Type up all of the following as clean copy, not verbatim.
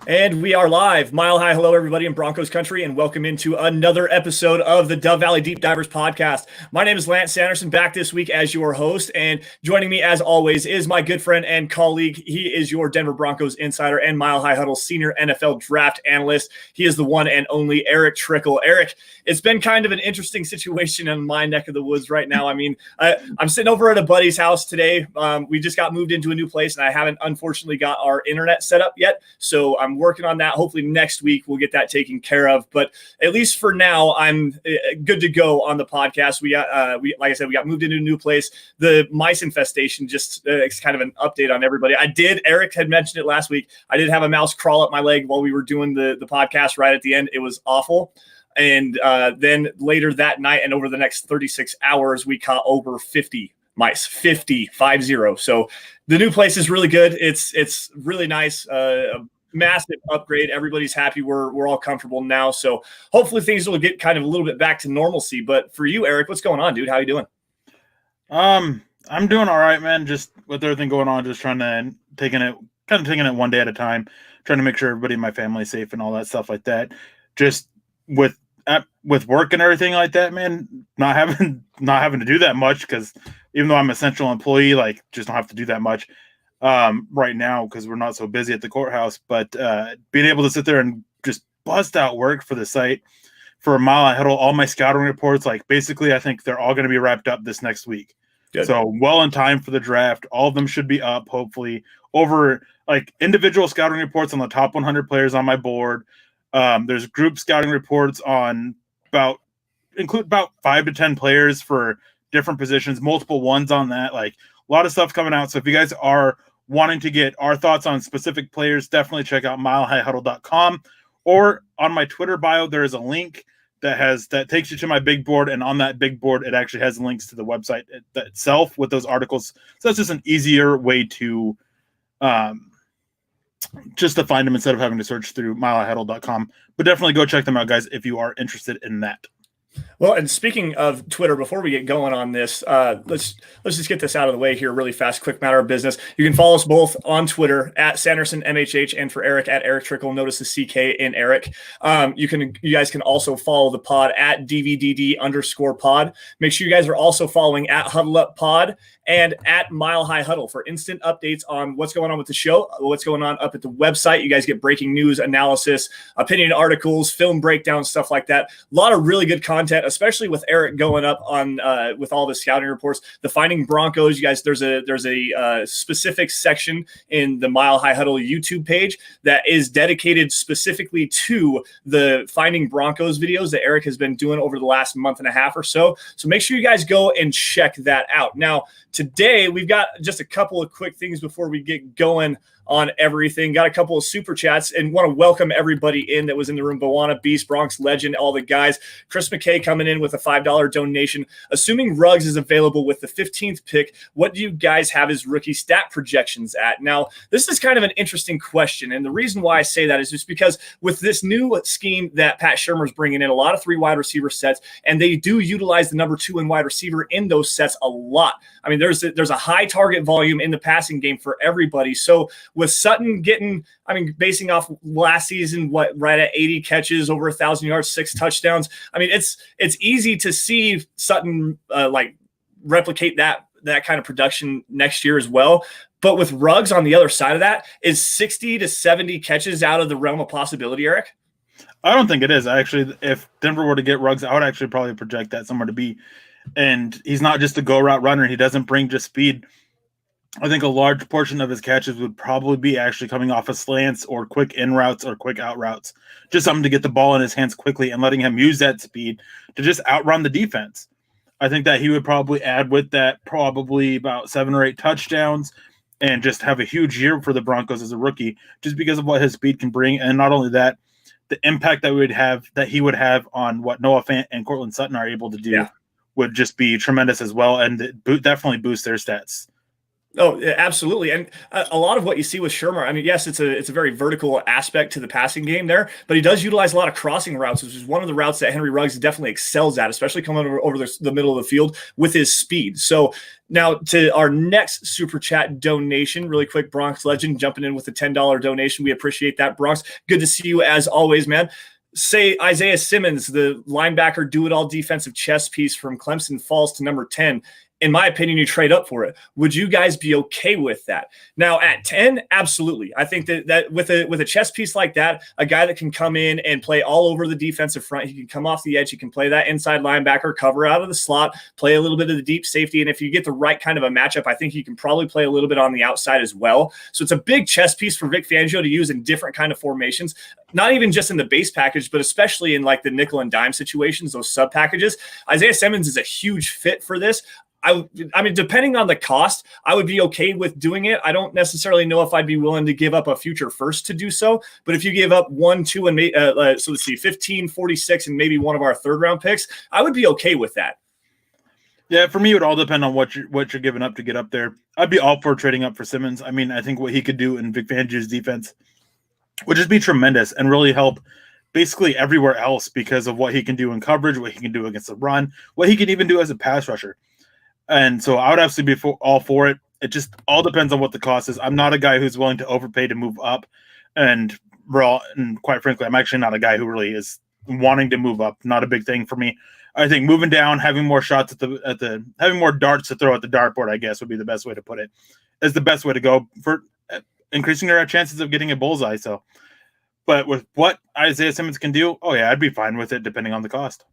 And we are live. Mile high hello, everybody in Broncos country, and welcome into another episode of the Dove Valley Deep Divers podcast. My name is Lance Sanderson, back this week as your host, and joining me as always is my good friend and colleague. He is your Denver Broncos insider and Mile High Huddle senior NFL draft analyst. He is the one and only Erick Trickel. Erick, it's been kind of an interesting situation in my neck of the woods right now. I mean, I'm sitting over at a buddy's house today. We just got moved into a new place, and I haven't unfortunately got our internet set up yet, so I'm working on that. Hopefully next week we'll get that taken care of. But at least for now, I'm good to go on the podcast. We got, like I said, we got moved into a new place. The mice infestation, just it's kind of an update on everybody. Erick had mentioned it last week. I did have a mouse crawl up my leg while we were doing the podcast right at the end. It was awful. And then later that night and over the next 36 hours, we caught over 50 mice, 50. So the new place is really good. It's really nice. Massive upgrade. Everybody's happy. We're all comfortable now. So hopefully things will get kind of a little bit back to normalcy. But for you, Erick, what's going on, dude? How you doing? I'm doing all right, man. Just with everything going on, just taking it one day at a time, trying to make sure everybody in my family is safe and all that stuff like that. Just with work and everything like that, man, not having to do that much, because even though I'm an essential employee, like, just don't have to do that much right now because we're not so busy at the courthouse. But being able to sit there and just bust out work for the site for a Mile High Huddle, all my scouting reports, like, basically I think they're all going to be wrapped up this next week. Good. So well in time for the draft. All of them should be up, hopefully, over like individual scouting reports on the top 100 players on my board. There's group scouting reports on include about 5 to 10 players for different positions, multiple ones on that. Like, a lot of stuff coming out. So if you guys are wanting to get our thoughts on specific players, definitely check out milehighhuddle.com, or on my Twitter bio, there is a link that takes you to my big board. And on that big board, it actually has links to the website itself with those articles. So that's just an easier way to, just to find them instead of having to search through milehighhuddle.com. But definitely go check them out, guys, if you are interested in that. Well, and speaking of Twitter, before we get going on this, let's just get this out of the way here really fast. Quick matter of business. You can follow us both on Twitter at Sanderson MHH, and for Erick at Erick Trickel. Notice the CK in Erick. You guys can also follow the pod at DVDD_pod. Make sure you guys are also following at Huddle Up Pod and at Mile High Huddle for instant updates on what's going on with the show, what's going on up at the website. You guys get breaking news, analysis, opinion articles, film breakdowns, stuff like that. A lot of really good content, especially with Erick going up on with all the scouting reports. The Finding Broncos, you guys, there's a specific section in the Mile High Huddle YouTube page that is dedicated specifically to the Finding Broncos videos that Erick has been doing over the last month and a half or so. So make sure you guys go and check that out. Now, today, we've got just a couple of quick things before we get going on everything. Got a couple of super chats and want to welcome everybody in that was in the room. Bawana, Beast, Bronx Legend, all the guys. Chris McKay coming in with a $5 donation. Assuming Ruggs is available with the 15th pick, what do you guys have his rookie stat projections at? Now, this is kind of an interesting question, and the reason why I say that is just because with this new scheme that Pat Shurmur's bringing in, a lot of 3 wide receiver sets, and they do utilize the number 2 in wide receiver in those sets a lot. I mean, there's a high target volume in the passing game for everybody. So with Sutton basing off last season, right at 80 catches, over 1,000 yards, 6 touchdowns. I mean, it's easy to see Sutton replicate that kind of production next year as well. But with Ruggs on the other side of that, is 60 to 70 catches out of the realm of possibility, Erick? I don't think it is. Actually, if Denver were to get Ruggs, I would actually probably project that somewhere to be. And he's not just a go route runner. He doesn't bring just speed. I think a large portion of his catches would probably be actually coming off of slants or quick in routes or quick out routes. Just something to get the ball in his hands quickly and letting him use that speed to just outrun the defense. I think that he would probably add with that probably about 7 or 8 touchdowns and just have a huge year for the Broncos as a rookie, just because of what his speed can bring. And not only that, the impact that he would have on what Noah Fant and Cortland Sutton are able to do would just be tremendous as well. And definitely boost their stats. Oh, yeah, absolutely. And a lot of what you see with Shermer, I mean, yes, it's a very vertical aspect to the passing game there, but he does utilize a lot of crossing routes, which is one of the routes that Henry Ruggs definitely excels at, especially coming over the middle of the field with his speed. So now to our next super chat donation, really quick, Bronx Legend jumping in with a $10 donation. We appreciate that, Bronx. Good to see you as always, man. Say Isaiah Simmons, the linebacker do-it-all defensive chess piece from Clemson, falls to number 10. In my opinion, you trade up for it. Would you guys be okay with that? Now at 10, absolutely. I think that with a chess piece like that, a guy that can come in and play all over the defensive front, he can come off the edge, he can play that inside linebacker, cover out of the slot, play a little bit of the deep safety. And if you get the right kind of a matchup, I think he can probably play a little bit on the outside as well. So it's a big chess piece for Vic Fangio to use in different kind of formations, not even just in the base package, but especially in like the nickel and dime situations, those sub packages. Isaiah Simmons is a huge fit for this. I mean, depending on the cost, I would be okay with doing it. I don't necessarily know if I'd be willing to give up a future first to do so. But if you give up 1, 2, and so let's see, 15, 46, and maybe one of our third round picks, I would be okay with that. Yeah, for me, it would all depend on what you're giving up to get up there. I'd be all for trading up for Simmons. I mean, I think what he could do in Vic Fangio's defense would just be tremendous and really help basically everywhere else because of what he can do in coverage, what he can do against the run, what he can even do as a pass rusher. And so I would absolutely be all for it. It just all depends on what the cost is. I'm not a guy who's willing to overpay to move up. And quite frankly, I'm actually not a guy who really is wanting to move up. Not a big thing for me. I think moving down, having more shots having more darts to throw at the dartboard, I guess would be the best way to put it. Is the best way to go for increasing our chances of getting a bullseye. So, but with what Isaiah Simmons can do, oh yeah, I'd be fine with it depending on the cost.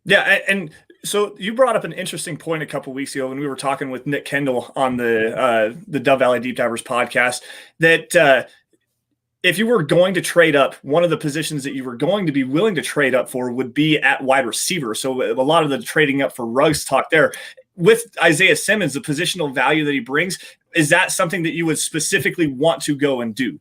Yeah, and so you brought up an interesting point a couple of weeks ago when we were talking with Nick Kendall on the Dove Valley Deep Divers podcast that if you were going to trade up, one of the positions that you were going to be willing to trade up for would be at wide receiver. So a lot of the trading up for Ruggs talk there. With Isaiah Simmons, the positional value that he brings, is that something that you would specifically want to go and do?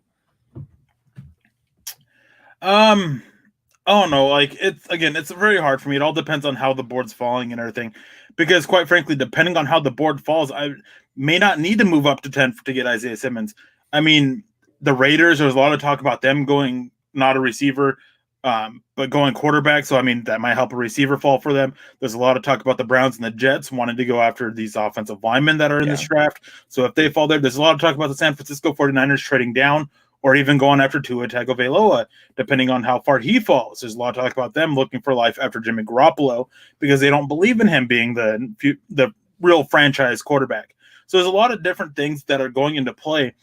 Oh no, like it's very hard for me. It all depends on how the board's falling and everything. Because quite frankly, depending on how the board falls, I may not need to move up to 10 to get Isaiah Simmons. I mean, the Raiders, there's a lot of talk about them going not a receiver, but going quarterback. So I mean that might help a receiver fall for them. There's a lot of talk about the Browns and the Jets wanting to go after these offensive linemen that are in this draft. So if they fall there's a lot of talk about the San Francisco 49ers trading down, or even going after Tua Tagovailoa, depending on how far he falls. There's a lot of talk about them looking for life after Jimmy Garoppolo because they don't believe in him being the real franchise quarterback. So there's a lot of different things that are going into play.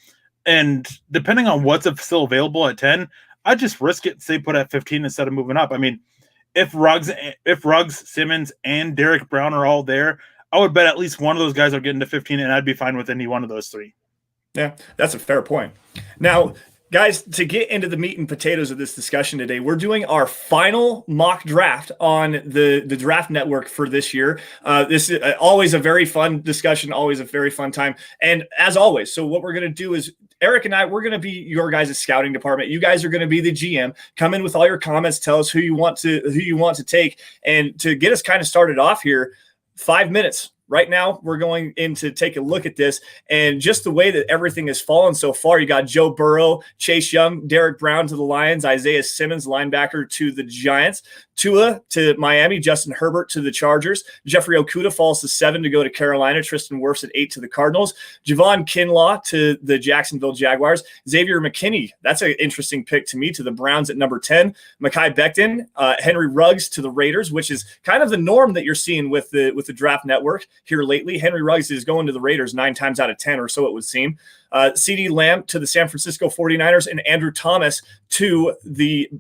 And depending on what's still available at 10, I just risk it and stay put at 15 instead of moving up. I mean, if Ruggs, Simmons, and Derek Brown are all there, I would bet at least one of those guys are getting to 15, and I'd be fine with any one of those three. Yeah, that's a fair point. Now, guys, to get into the meat and potatoes of this discussion today, we're doing our final mock draft on the Draft Network for this year. This is always a very fun discussion, always a very fun time. And as always, so what we're going to do is Eric and I, we're going to be your guys' scouting department. You guys are going to be the GM. Come in with all your comments. Tell us who you want to take. And to get us kind of started off here, 5 minutes. Right now, we're going in to take a look at this, and just the way that everything has fallen so far. You got Joe Burrow, Chase Young, Derek Brown to the Lions, Isaiah Simmons, linebacker, to the Giants, Tua to Miami, Justin Herbert to the Chargers, Jeffrey Okudah falls to 7 to go to Carolina, Tristan Wirfs at 8 to the Cardinals, Javon Kinlaw to the Jacksonville Jaguars, Xavier McKinney, that's an interesting pick to me, to the Browns at number 10, Mekhi Becton, Henry Ruggs to the Raiders, which is kind of the norm that you're seeing with the Draft Network here lately. Henry Ruggs is going to the Raiders 9 times out of 10, or so it would seem. CeeDee Lamb to the San Francisco 49ers, and Andrew Thomas to the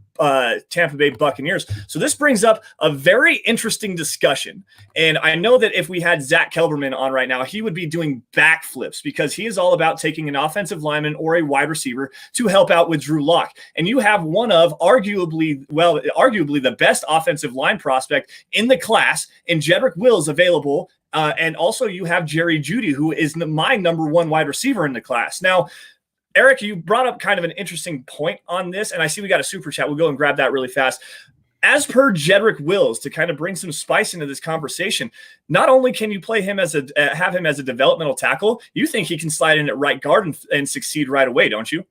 Tampa Bay Buccaneers. So this brings up a very interesting discussion. And I know that if we had Zach Kelberman on right now, he would be doing backflips because he is all about taking an offensive lineman or a wide receiver to help out with Drew Lock. And you have one of arguably the best offensive line prospect in the class in Jedrick Wills available. And also you have Jerry Jeudy, who is my number 1 wide receiver in the class. Now, Eric, you brought up kind of an interesting point on this, and I see we got a super chat. We'll go and grab that really fast. as per Jedrick Wills, to kind of bring some spice into this conversation, not only can you play him as have him as a developmental tackle, you think he can slide in at right guard and succeed right away, don't you?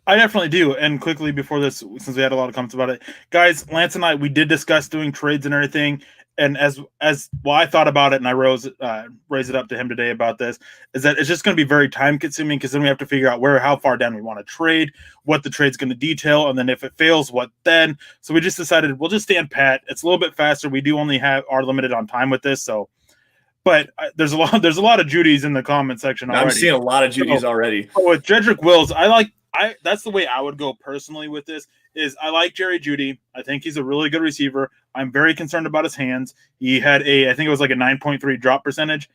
I definitely do. And quickly before this, since we had a lot of comments about it, guys, Lance and I, we did discuss doing trades and everything. And as well, I thought about it, and I raised it up to him today about this, is that it's just going to be very time consuming, because then we have to figure out how far down we want to trade, what the trade's going to detail, and then if it fails, what then. So we just decided we'll just stand pat. It's a little bit faster. We do only are limited on time with this, so. But there's a lot of Judys in the comment section already. I'm seeing a lot of Judys already. So with Jedrick Wills, that's the way I would go personally with this. Is I like Jerry Jeudy. I think he's a really good receiver. I'm very concerned about his hands. He had I think it was like a 9.3 drop percentage.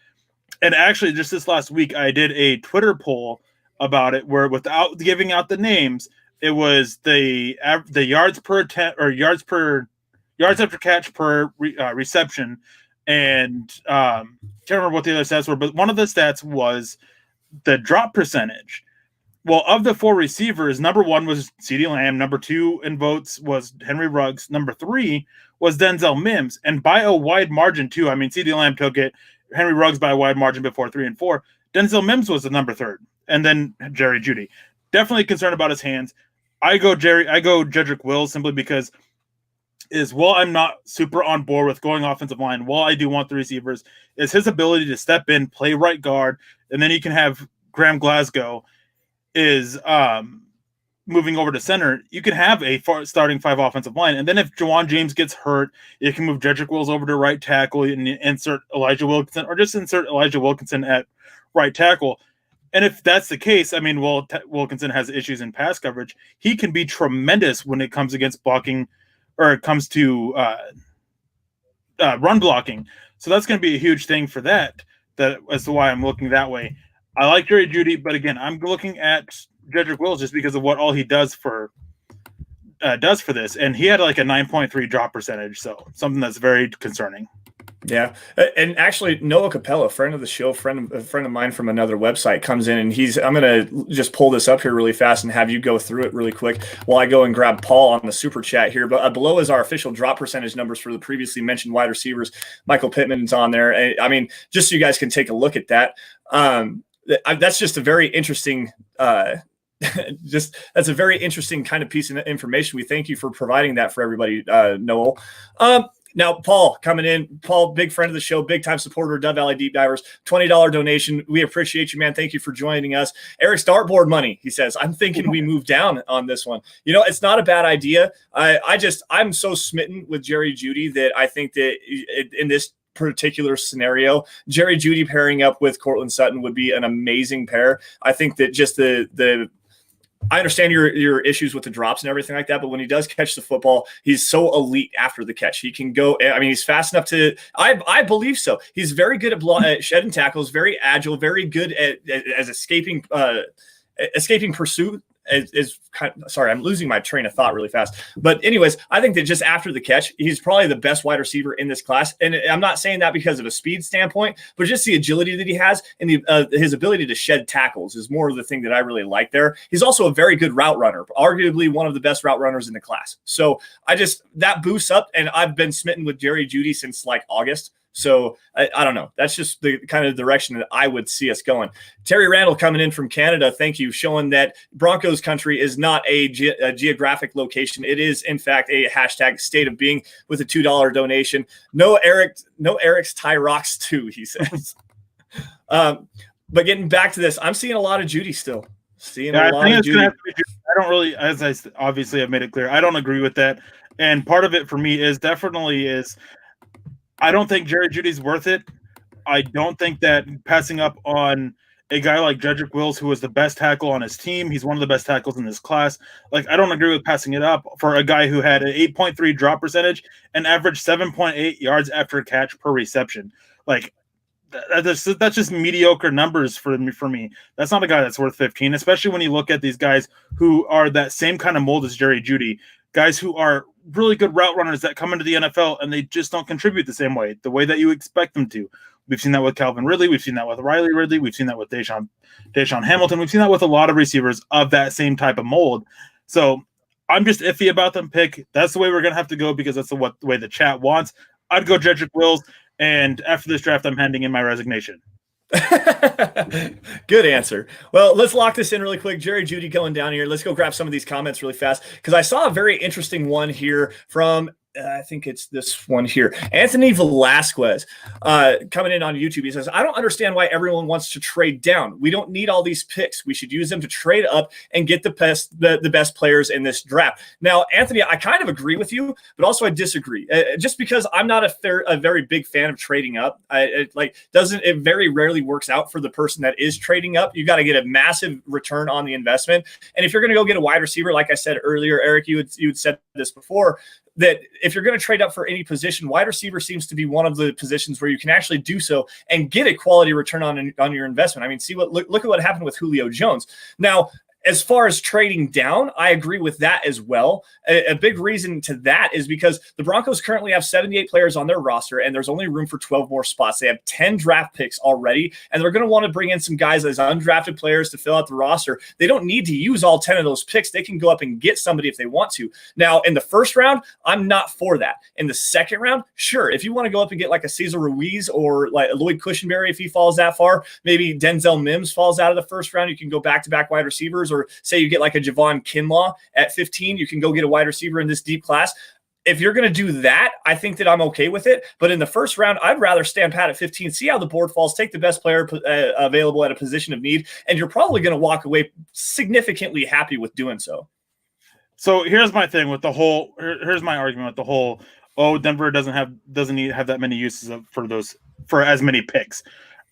And actually, just this last week, I did a Twitter poll about it, where without giving out the names, it was the yards per attempt, or yards after catch per reception. And can't remember what the other stats were, but one of the stats was the drop percentage. Well, of the 4 receivers, number 1 was CeeDee Lamb. Number 2 in votes was Henry Ruggs. Number 3 was Denzel Mims. And by a wide margin, too. I mean, CeeDee Lamb took it. Henry Ruggs by a wide margin before 3 and 4. Denzel Mims was the number 3rd. And then Jerry Jeudy. Definitely concerned about his hands. I go Jedrick Wills simply because while I'm not super on board with going offensive line, while I do want the receivers, is his ability to step in, play right guard, and then he can have Graham Glasgow is moving over to center. You can have a starting 5 offensive line. And then if Jawan James gets hurt, you can move Jedrick Wills over to right tackle and insert Elijah Wilkinson, or just insert Elijah Wilkinson at right tackle. And if that's the case, I mean, Wilkinson has issues in pass coverage. He can be tremendous when it comes against blocking, or it comes to run blocking. So that's going to be a huge thing for that as to why I'm looking that way. I like Jerry Jeudy, but again, I'm looking at Jedrick Wills just because of what all he does for this, and he had like a 9.3 drop percentage, so something that's very concerning. Yeah, and actually, Noah Capella, friend of the show, a friend of mine from another website, comes in, and I'm going to just pull this up here really fast and have you go through it really quick while I go and grab Paul on the super chat here. But below is our official drop percentage numbers for the previously mentioned wide receivers. Michael Pittman's on there. I mean, just so you guys can take a look at that. That's just a very interesting. That's a very interesting kind of piece of information. We thank you for providing that for everybody, Noel. Now, Paul coming in. Paul, big friend of the show, big time supporter of Dove Valley Deep Divers. $20 donation. We appreciate you, man. Thank you for joining us. Erick's dartboard money, he says. I'm thinking we move down on this one. You know, it's not a bad idea. I'm so smitten with Jerry Jeudy that I think that in this particular scenario, Jerry Jeudy pairing up with Courtland Sutton would be an amazing pair. I think that just I understand your issues with the drops and everything like that, but when he does catch the football, he's so elite after the catch. He can go. I mean, he's fast enough to. I believe so. He's very good at shedding tackles, very agile, very good at escaping pursuit. Sorry, I'm losing my train of thought really fast. But anyways, I think that just after the catch, he's probably the best wide receiver in this class. And I'm not saying that because of a speed standpoint, but just the agility that he has and his ability to shed tackles is more of the thing that I really like there. He's also a very good route runner, arguably one of the best route runners in the class. So that boosts up, and I've been smitten with Jerry Jeudy since like August. So I don't know. That's just the kind of direction that I would see us going. Terry Randall coming in from Canada. Thank you. Showing that Broncos country is not a geographic location. It is, in fact, a hashtag state of being with a $2 donation. No Eric's tie rocks too, he says. But getting back to this, I'm seeing a lot of Jeudy still. Seeing a lot of Jeudy. I don't really, as I obviously have made it clear, I don't agree with that. And part of it for me is I don't think Jerry Jeudy's worth it. I don't think that passing up on a guy like Jedrick Wills, who was the best tackle on his team, he's one of the best tackles in this class. Like, I don't agree with passing it up for a guy who had an 8.3 drop percentage and averaged 7.8 yards after catch per reception. Like, that's just mediocre numbers for me. That's not a guy that's worth 15, especially when you look at these guys who are that same kind of mold as Jerry Jeudy, guys who are really good route runners that come into the NFL and they just don't contribute the same way, the way that you expect them to. We've seen that with Calvin Ridley. We've seen that with Riley Ridley. We've seen that with Deshaun Hamilton. We've seen that with a lot of receivers of that same type of mold. So I'm just iffy about them pick. That's the way we're going to have to go because that's the way the chat wants. I'd go Jedrick Wills, and after this draft, I'm handing in my resignation. Good answer. Well, let's lock this in really quick. Jerry Judy going down here. Let's go grab some of these comments really fast because I saw a very interesting one here from I think it's this one here. Anthony Velasquez coming in on YouTube. He says, I don't understand why everyone wants to trade down. We don't need all these picks. We should use them to trade up and get the best players in this draft. Now, Anthony, I kind of agree with you, but also I disagree. Just because I'm not a very big fan of trading up, it very rarely works out for the person that is trading up. You got to get a massive return on the investment. And if you're going to go get a wide receiver, like I said earlier, Eric, you had said this before, that if you're going to trade up for any position, wide receiver seems to be one of the positions where you can actually do so and get a quality return on your investment. I mean, look at what happened with Julio Jones. Now, as far as trading down, I agree with that as well. A big reason to that is because the Broncos currently have 78 players on their roster, and there's only room for 12 more spots. They have 10 draft picks already, and they're going to want to bring in some guys as undrafted players to fill out the roster. They don't need to use all 10 of those picks. They can go up and get somebody if they want to. Now, in the first round, I'm not for that. In the second round, sure. If you want to go up and get like a Cesar Ruiz or like Lloyd Cushenberry, if he falls that far, maybe Denzel Mims falls out of the first round, you can go back-to-back wide receivers. Or say you get like a Javon Kinlaw at 15, you can go get a wide receiver in this deep class. If you're going to do that, I think that I'm okay with it. But in the first round, I'd rather stand pat at 15, see how the board falls, take the best player available at a position of need, and you're probably going to walk away significantly happy with doing so. So here's my thing with the whole. Here's my argument with the whole. Oh, Denver doesn't have that many uses for as many picks.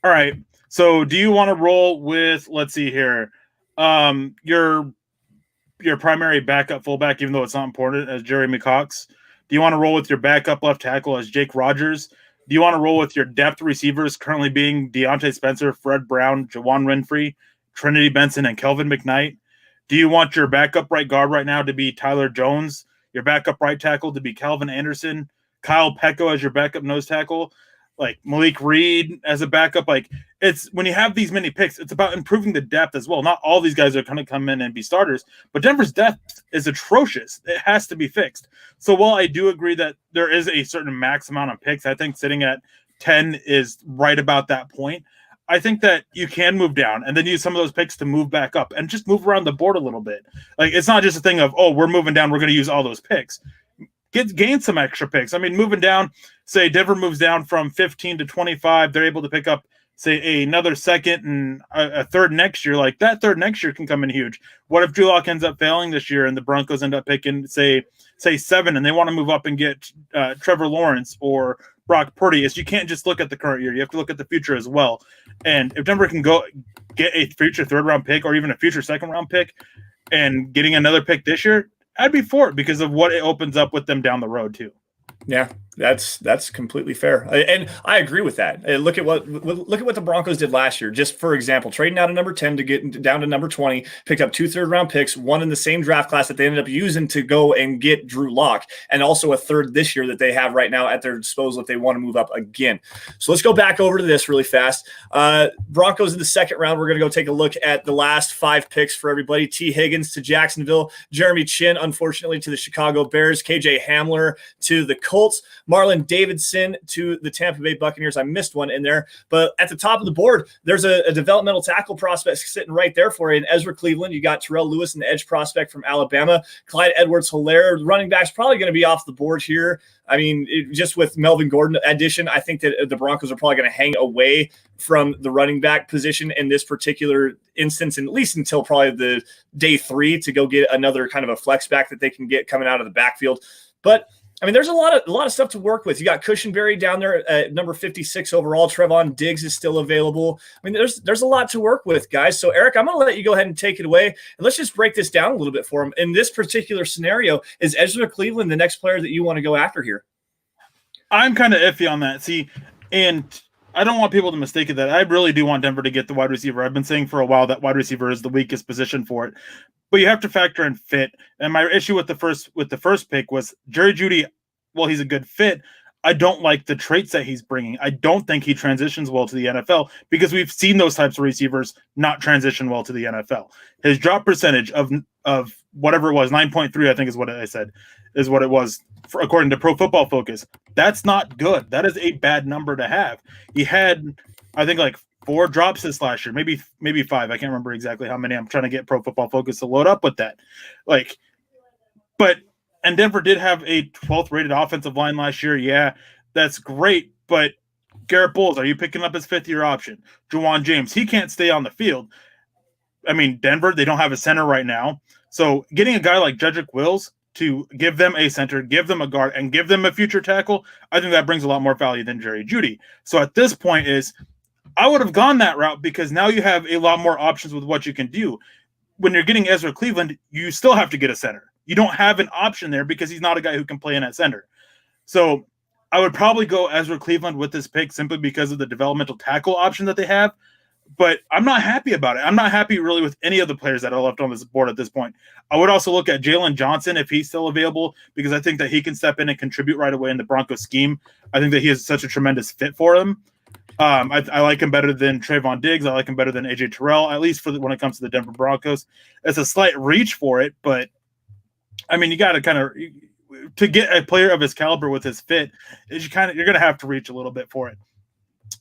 All right. So do you want to roll with? Let's see here. Your primary backup fullback, even though it's not important, as Jeremy Cox? Do you want to roll with your backup left tackle as Jake Rogers? Do you want to roll with your depth receivers currently being Deontay Spencer, Fred Brown, Jawan Renfrey, Trinity Benson, and Kelvin McKnight? Do you want your backup right guard right now to be Tyler Jones, your backup right tackle to be Calvin Anderson, Kyle Pecco as your backup nose tackle, like Malik Reed as a backup? Like, it's when you have these many picks, it's about improving the depth as well. Not all these guys are going to come in and be starters, but Denver's depth is atrocious. It has to be fixed. So while I do agree that there is a certain max amount of picks, I think sitting at 10 is right about that point. I think that you can move down and then use some of those picks to move back up and just move around the board a little bit. Like, it's not just a thing of, oh, we're moving down, we're going to use all those picks. Gain some extra picks. I mean, moving down, say Denver moves down from 15 to 25, they're able to pick up, say, another second and a third next year. Like, that third next year can come in huge. What if Drew Lock ends up failing this year and the Broncos end up picking, say 7, and they want to move up and get Trevor Lawrence or Brock Purdy? Is you can't just look at the current year. You have to look at the future as well. And if Denver can go get a future third-round pick or even a future second-round pick and getting another pick this year, I'd be for it because of what it opens up with them down the road too. Yeah, that's completely fair, and I agree with that. Look at what the Broncos did last year. Just for example, trading out of number 10 to get down to number 20, picked up 2 third-round picks, one in the same draft class that they ended up using to go and get Drew Lock, and also a third this year that they have right now at their disposal if they want to move up again. So let's go back over to this really fast. Broncos in the second round. We're going to go take a look at the last 5 picks for everybody. T. Higgins to Jacksonville, Jeremy Chin, unfortunately, to the Chicago Bears, KJ Hamler to the Colts, Marlon Davidson to the Tampa Bay Buccaneers. I missed one in there, but at the top of the board, there's a developmental tackle prospect sitting right there for you. In Ezra Cleveland, you got Terrell Lewis, an edge prospect from Alabama. Clyde Edwards-Helaire, running back's probably going to be off the board here. I mean, just with Melvin Gordon addition, I think that the Broncos are probably going to hang away from the running back position in this particular instance, and at least until probably the day 3 to go get another kind of a flex back that they can get coming out of the backfield. But I mean, there's a lot of stuff to work with. You got Cushenberry down there at number 56 overall. Trevon Diggs is still available. I mean, there's a lot to work with, guys. So, Eric, I'm going to let you go ahead and take it away, and let's just break this down a little bit for him. In this particular scenario, is Ezra Cleveland the next player that you want to go after here? I'm kind of iffy on that. See, and I don't want people to mistake it that I really do want Denver to get the wide receiver. I've been saying for a while that wide receiver is the weakest position for it. But you have to factor in fit. And my issue with the first pick was Jerry Jeudy. Well, he's a good fit. I don't like the traits that he's bringing. I don't think he transitions well to the NFL because we've seen those types of receivers not transition well to the NFL. His drop percentage of whatever it was, 9.3, I think is what I said, is what it was according to Pro Football Focus. That's not good. That is a bad number to have. He had, I think, like 4 drops this last year, maybe 5. I can't remember exactly how many. I'm trying to get Pro Football Focus to load up with that. And Denver did have a 12th rated offensive line last year. Yeah, that's great. But Garrett Bowles, are you picking up his 5th-year option? Juwan James, he can't stay on the field. I mean, Denver, they don't have a center right now. So getting a guy like Jedrick Wills to give them a center, give them a guard, and give them a future tackle, I think that brings a lot more value than Jerry Jeudy. So at this point I would have gone that route because now you have a lot more options with what you can do. When you're getting Ezra Cleveland, you still have to get a center. You don't have an option there because he's not a guy who can play in at center. So I would probably go Ezra Cleveland with this pick simply because of the developmental tackle option that they have. But I'm not happy about it. I'm not happy really with any of the players that are left on this board at this point. I would also look at Jalen Johnson if he's still available because I think that he can step in and contribute right away in the Broncos scheme. I think that he is such a tremendous fit for them. I like him better than Trayvon Diggs. I like him better than AJ Terrell, at least when it comes to the Denver Broncos. It's a slight reach for it, but I mean, you got to kind of to get a player of his caliber with his fit, you're going to have to reach a little bit for it.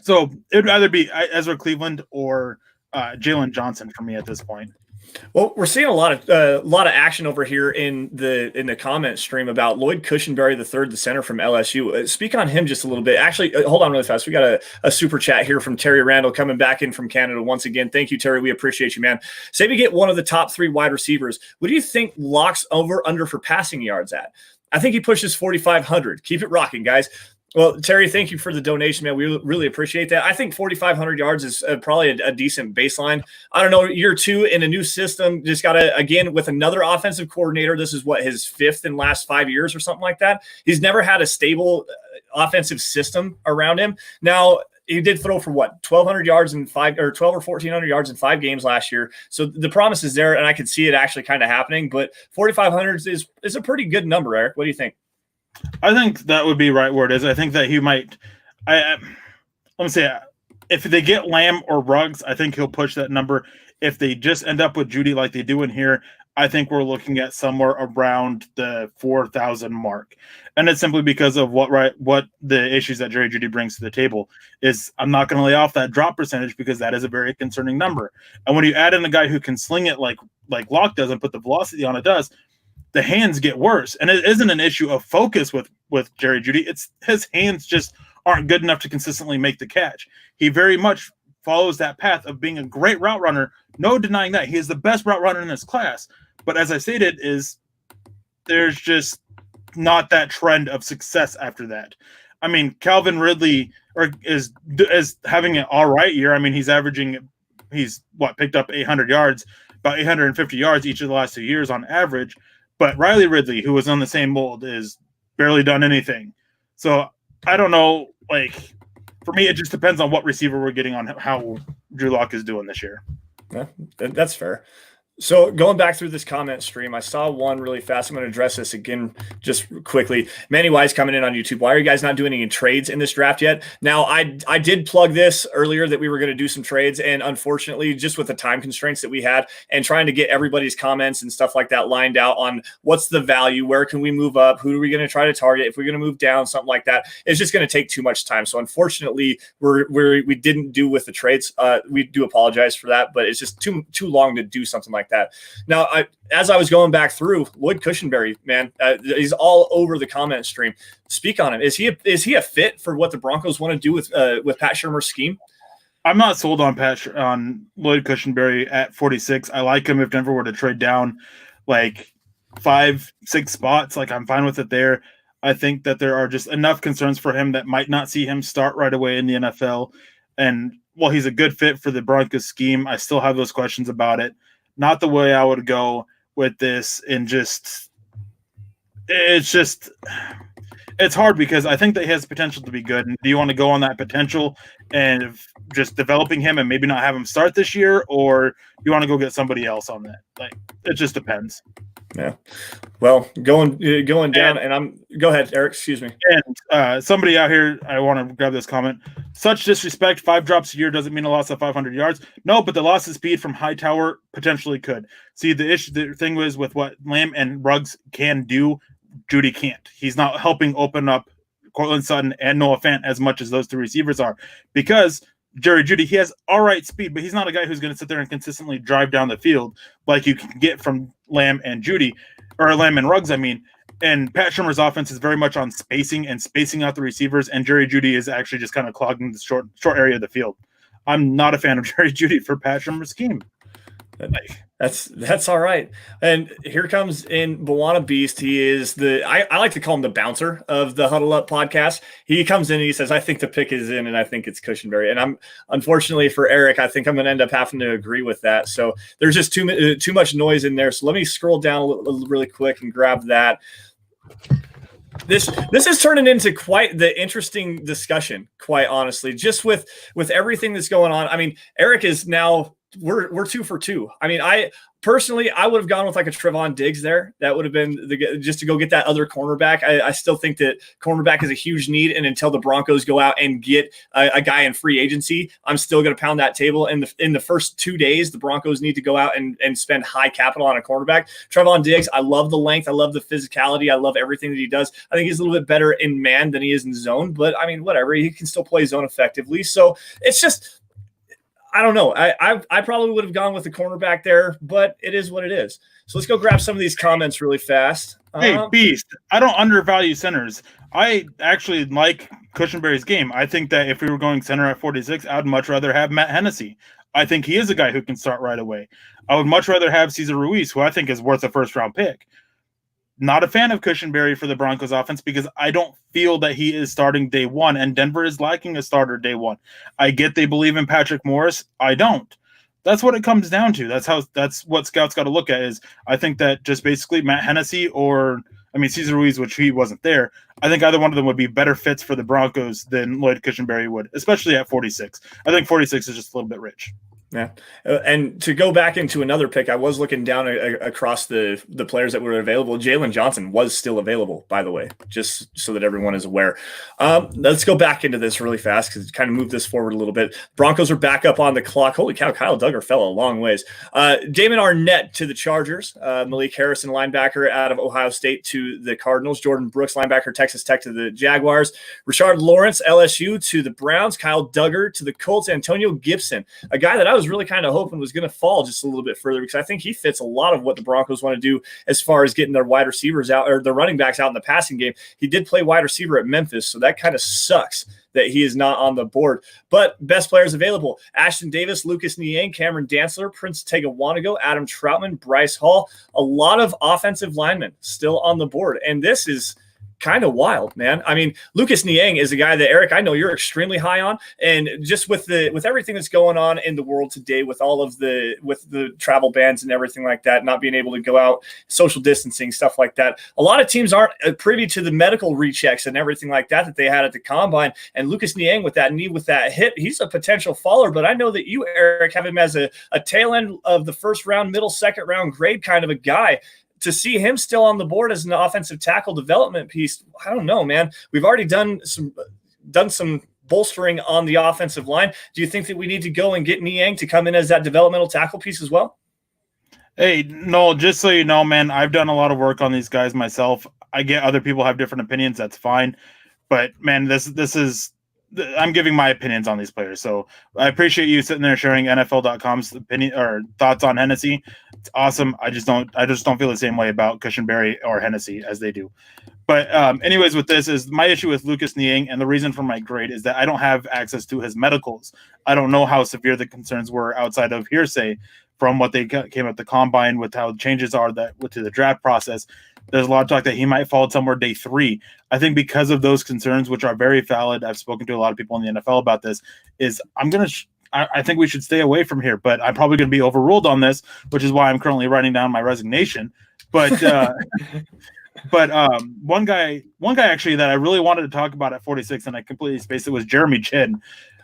So it would either be Ezra Cleveland or Jalen Johnson for me at this point. Well, we're seeing a lot of action over here in the comment stream about Lloyd Cushenberry III, the center from LSU. Speak on him just a little bit. Actually, hold on really fast. We got a super chat here from Terry Randall coming back in from Canada once again. Thank you, Terry. We appreciate you, man. Say we get one of the top 3 wide receivers. What do you think Locke's under for passing yards at? I think he pushes 4,500. Keep it rocking, guys. Well, Terry, thank you for the donation, man. We really appreciate that. I think 4,500 yards is probably a decent baseline. I don't know, year 2 in a new system, just got to, again, with another offensive coordinator, this is his 5th in last 5 years or something like that. He's never had a stable offensive system around him. Now, he did throw for 1,200 yards in 5 or 12 or 1,400 yards in 5 games last year. So the promise is there, and I could see it actually kind of happening. But 4,500 is a pretty good number, Eric. What do you think? I think that would be right where it is. I think that he might. Let me say, if they get Lamb or Ruggs, I think he'll push that number. If they just end up with Jeudy like they do in here, I think we're looking at somewhere around the 4,000 mark. And it's simply because of what the issues that Jerry Jeudy brings to the table is. I'm not going to lay off that drop percentage because that is a very concerning number. And when you add in a guy who can sling it like Locke does and put the velocity on it does, the hands get worse. And it isn't an issue of focus with Jerry Jeudy. It's his hands just aren't good enough to consistently make the catch. He very much follows that path of being a great route runner. No denying that. He is the best route runner in this class. But as I stated, there's just not that trend of success after that. I mean, Calvin Ridley is having an all right year. I mean, he's picked up 800 yards, about 850 yards each of the last 2 years on average. But Riley Ridley, who was on the same mold, is barely done anything. So I don't know. For me, it just depends on what receiver we're getting on how Drew Lock is doing this year. Yeah, that's fair. So going back through this comment stream, I saw one really fast. I'm going to address this again just quickly. Manny Wise coming in on YouTube. Why are you guys not doing any trades in this draft yet? Now, I did plug this earlier that we were going to do some trades, and unfortunately, just with the time constraints that we had and trying to get everybody's comments and stuff like that lined out on what's the value, where can we move up, who are we going to try to target, if we're going to move down, something like that, it's just going to take too much time. So unfortunately, we didn't do with the trades. We do apologize for that, but it's just too long to do something like that. Now, as I was going back through, Lloyd Cushenberry, man, he's all over the comment stream. Speak on him. Is he a fit for what the Broncos want to do with Pat Shurmur's scheme? I'm not sold on Lloyd Cushenberry at 46. I like him if Denver were to trade down 5-6 spots. I'm fine with it there. I think that there are just enough concerns for him that might not see him start right away in the NFL. And while he's a good fit for the Broncos scheme, I still have those questions about it. Not the way I would go with this, and it's hard because I think that he has potential to be good. And do you want to go on that potential and just developing him and maybe not have him start this year, or you want to go get somebody else on that? It just depends. Yeah. Well, going down, and go ahead, Eric. Excuse me. And somebody out here, I want to grab this comment. Such disrespect. 5 drops a year doesn't mean a loss of 500 yards. No, but the loss of speed from Hightower potentially could. See, the thing was with what Lamb and Ruggs can do, Judy can't. He's not helping open up Cortland Sutton and Noah Fant as much as those 2 receivers are, because Jerry Judy, he has all right speed, but he's not a guy who's going to sit there and consistently drive down the field like you can get from Lamb and Judy, or Lamb and Ruggs, I mean. And Pat Shurmur's offense is very much on spacing out the receivers, and Jerry Judy is actually just kind of clogging the short area of the field. I'm not a fan of Jerry Judy for Pat Shurmur's scheme. That's all right. And here comes in Bawana Beast. He is I like to call him the bouncer of the Huddle Up podcast. He comes in and he says, I think the pick is in, and I think it's Cushenberry. And I'm, unfortunately for Eric, I think I'm going to end up having to agree with that. So there's just too much noise in there. So let me scroll down a little really quick and grab that. This is turning into quite the interesting discussion, quite honestly, just with everything that's going on. I mean, Eric is now, we're 2 for 2. I mean, I would have gone with like a Trevon Diggs there. That would have been just to go get that other cornerback. I still think that cornerback is a huge need. And until the Broncos go out and get a guy in free agency, I'm still going to pound that table. And in the first 2 days, the Broncos need to go out and spend high capital on a cornerback. Trevon Diggs, I love the length. I love the physicality. I love everything that he does. I think he's a little bit better in man than he is in zone, but I mean, whatever, he can still play zone effectively. So it's just, I don't know. I probably would have gone with the cornerback there, but it is what it is. So let's go grab some of these comments really fast. Hey, Beast, I don't undervalue centers. I actually like Cushenberry's game. I think that if we were going center at 46, I would much rather have Matt Hennessy. I think he is a guy who can start right away. I would much rather have Cesar Ruiz, who I think is worth a first-round pick. Not a fan of Cushenberry for the Broncos offense because I don't feel that he is starting day one, and Denver is lacking a starter day one. I get they believe in Patrick Morris. I don't. That's what it comes down to. That's what scouts got to look at is I think that just basically Matt Hennessy Cesar Ruiz, which he wasn't there. I think either one of them would be better fits for the Broncos than Lloyd Cushenberry would, especially at 46. I think 46 is just a little bit rich. Yeah. And to go back into another pick, I was looking down across the players that were available. Jalen Johnson was still available, by the way, just so that everyone is aware. Let's go back into this really fast because kind of move this forward a little bit. Broncos are back up on the clock. Holy cow, Kyle Duggar fell a long ways. Damon Arnett to the Chargers. Malik Harrison, linebacker out of Ohio State to the Cardinals. Jordan Brooks, linebacker, Texas Tech to the Jaguars. Rashard Lawrence, LSU to the Browns. Kyle Duggar to the Colts. Antonio Gibson, a guy that I was really kind of hoping was going to fall just a little bit further because I think he fits a lot of what the Broncos want to do as far as getting their wide receivers out or the running backs out in the passing game. He did play wide receiver at Memphis, so that kind of sucks that he is not on the board. But best players available: Ashton Davis, Lucas Niang, Cameron Dantzler, Prince Tegawanago, Adam Troutman, Bryce Hall. A lot of offensive linemen still on the board, and this is kind of wild, man. I mean, Lucas Niang is a guy that, Eric, I know you're extremely high on, and just with everything that's going on in the world today, with all of the travel bans and everything like that, not being able to go out, social distancing, stuff like that, a lot of teams aren't privy to the medical rechecks and everything like that they had at the combine. And Lucas Niang, with that knee, with that hip, he's a potential faller, but I know that you, Eric, have him as a tail end of the first round, middle second round grade kind of a guy. To see him still on the board as an offensive tackle development piece, I don't know, man. We've already done some bolstering on the offensive line. Do you think that we need to go and get Niang to come in as that developmental tackle piece as well? Hey, no, just so you know, man, I've done a lot of work on these guys myself. I get other people have different opinions. That's fine. But, man, this is – I'm giving my opinions on these players. So I appreciate you sitting there sharing NFL.com's opinion or thoughts on Hennessy. It's awesome. I just don't feel the same way about Cushenberry or Hennessy as they do. But anyways, with this is my issue with Lucas Niang, and the reason for my grade is that I don't have access to his medicals. I don't know how severe the concerns were outside of hearsay from what they came at the combine with how changes are that to the draft process. There's a lot of talk that he might fall somewhere day 3. I think because of those concerns, which are very valid, I've spoken to a lot of people in the NFL about this, is I think we should stay away from here, but I'm probably going to be overruled on this, which is why I'm currently writing down my resignation. But one guy actually that I really wanted to talk about at 46, and I completely spaced it, was Jeremy Chin.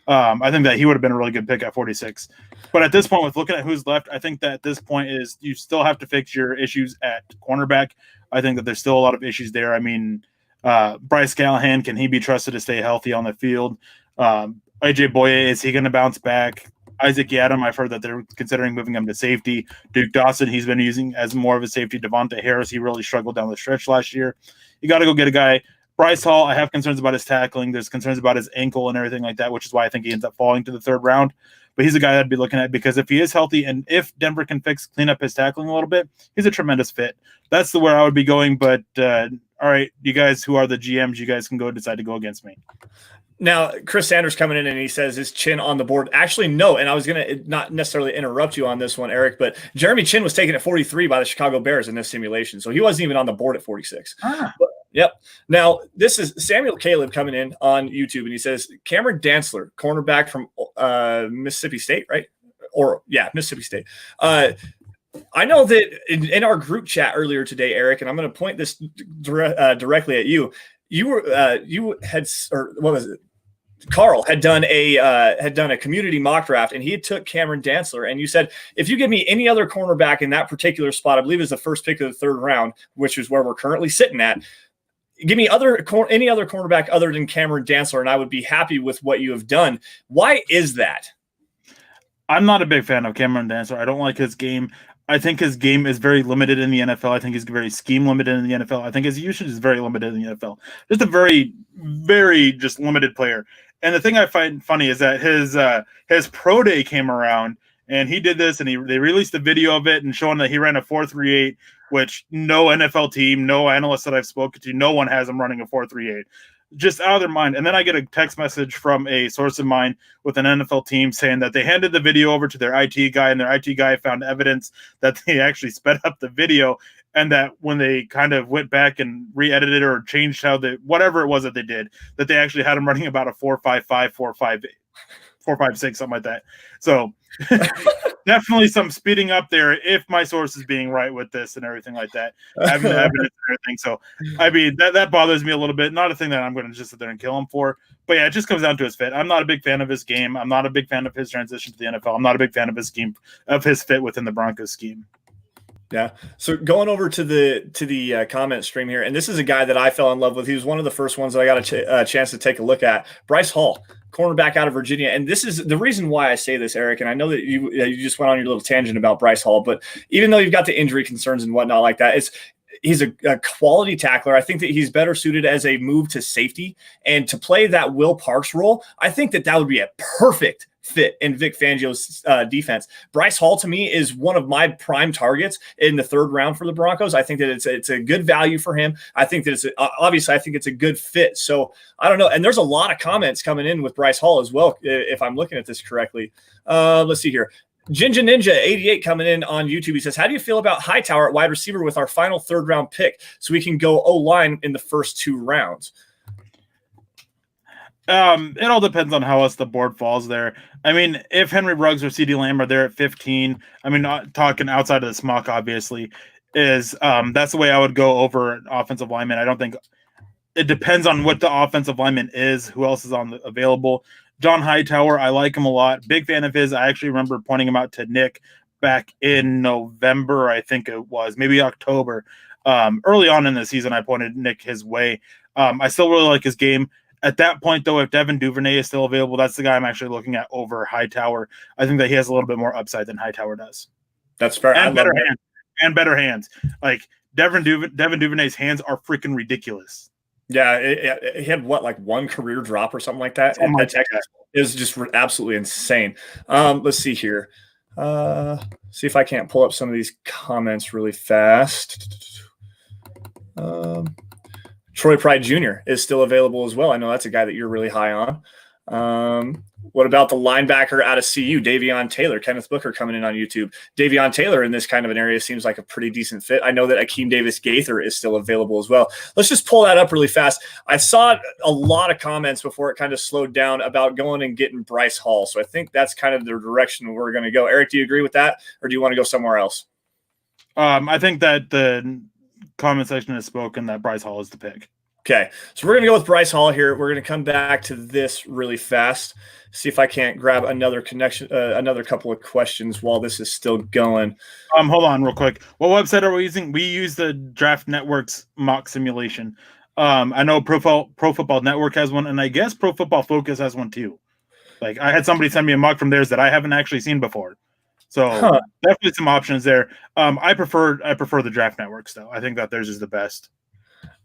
I think that he would have been a really good pick at 46. But at this point, with looking at who's left, I think that at this point is you still have to fix your issues at cornerback. I think that there's still a lot of issues there. I mean, Bryce Callahan, can he be trusted to stay healthy on the field? AJ Boye, is he going to bounce back? Isaac Yadam, I've heard that they're considering moving him to safety. Duke Dawson, he's been using as more of a safety. Devontae Harris, he really struggled down the stretch last year. You got to go get a guy. Bryce Hall, I have concerns about his tackling. There's concerns about his ankle and everything like that, which is why I think he ends up falling to the third round. But he's a guy I'd be looking at because if he is healthy and if Denver can clean up his tackling a little bit, he's a tremendous fit. That's the where I would be going. But all right, you guys who are the GMs, you guys can go decide to go against me. Now, Chris Sanders coming in and he says his Chin on the board. Actually, no, and I was going to not necessarily interrupt you on this one, Eric, but Jeremy Chin was taken at 43 by the Chicago Bears in this simulation, so he wasn't even on the board at 46. But, yep. Now, this is Samuel Caleb coming in on YouTube, and he says Cameron Dantzler, cornerback from Mississippi State, right? Mississippi State. I know that in our group chat earlier today, Eric, and I'm going to point this directly at you. Carl had done a community mock draft, and he had took Cameron Dantzler, and you said, if you give me any other cornerback in that particular spot, I believe is the first pick of the third round, which is where we're currently sitting at, give me any other cornerback other than Cameron Dantzler, and I would be happy with what you have done. Why is that? I'm not a big fan of Cameron Dantzler. I don't like his game. I think his game is very limited in the NFL. I think he's very scheme limited in the NFL. I think his usage is very limited in the NFL. Just a very, very just limited player. And the thing I find funny is that his pro day came around and he did this and they released a video of it and showing that he ran a 4.38, which no NFL team, no analyst that I've spoken to, no one has him running a 4.38. Just out of their mind. And then I get a text message from a source of mine with an NFL team saying that they handed the video over to their IT guy, and their IT guy found evidence that they actually sped up the video, and that when they kind of went back and re-edited or changed whatever it was that they did, that they actually had him running about a 4.55, 4.56, something like that. So definitely some speeding up there if my source is being right with this and everything like that. Having the evidence and everything. So, I mean, that bothers me a little bit. Not a thing that I'm going to just sit there and kill him for. But, yeah, it just comes down to his fit. I'm not a big fan of his game. I'm not a big fan of his transition to the NFL. I'm not a big fan of his scheme, of his fit within the Broncos scheme. Yeah. So going over to the comment stream here, and this is a guy that I fell in love with. He was one of the first ones that I got a chance to take a look at. Bryce Hall, cornerback out of Virginia. And this is the reason why I say this, Eric. And I know that you just went on your little tangent about Bryce Hall, but even though you've got the injury concerns and whatnot like that, he's a quality tackler. I think that he's better suited as a move to safety and to play that Will Parks role. I think that would be a perfect fit in Vic Fangio's defense. Bryce Hall, to me, is one of my prime targets in the third round for the Broncos. I think that it's a good value for him. I think that obviously I think it's a good fit. So I don't know. And there's a lot of comments coming in with Bryce Hall as well, if I'm looking at this correctly. Let's see here. Jinja Ninja 88 coming in on YouTube. He says, how do you feel about Hightower at wide receiver with our final third round pick so we can go O-line in the first two rounds? It all depends on how else the board falls there. I mean, if Henry Ruggs or CeeDee Lamb are there at 15, I mean, not talking outside of the smock, obviously, is that's the way I would go over an offensive lineman. I don't think it depends on what the offensive lineman is, who else is available. John Hightower, I like him a lot. Big fan of his. I actually remember pointing him out to Nick back in November, I think it was, maybe October. Early on in the season, I pointed Nick his way. I still really like his game. At that point, though, if Devin Duvernay is still available, that's the guy I'm actually looking at over Hightower. I think that he has a little bit more upside than Hightower does. That's fair. And better hands. Like Devin Duvernay's hands are freaking ridiculous. Yeah, he had like one career drop or something like that. Oh my God. It was just absolutely insane. Let's see here. See if I can't pull up some of these comments really fast. Troy Pride Jr. is still available as well. I know that's a guy that you're really high on. What about the linebacker out of CU, Davion Taylor? Kenneth Booker coming in on YouTube. Davion Taylor in this kind of an area seems like a pretty decent fit. I know that Akeem Davis-Gaither is still available as well. Let's just pull that up really fast. I saw a lot of comments before it kind of slowed down about going and getting Bryce Hall. So I think that's kind of the direction we're going to go. Eric, do you agree with that, or do you want to go somewhere else? I think that the comment section has spoken that Bryce Hall is the pick. Okay, so we're going to go with Bryce Hall here. We're going to come back to this really fast. See if I can't grab another connection, another couple of questions while this is still going. Hold on real quick. What website are we using? We use the Draft Network's mock simulation. I know Pro Football Network has one, and I guess Pro Football Focus has one too. Like I had somebody send me a mock from theirs that I haven't actually seen before. So definitely some options there. I prefer the Draft Networks though. I think that theirs is the best.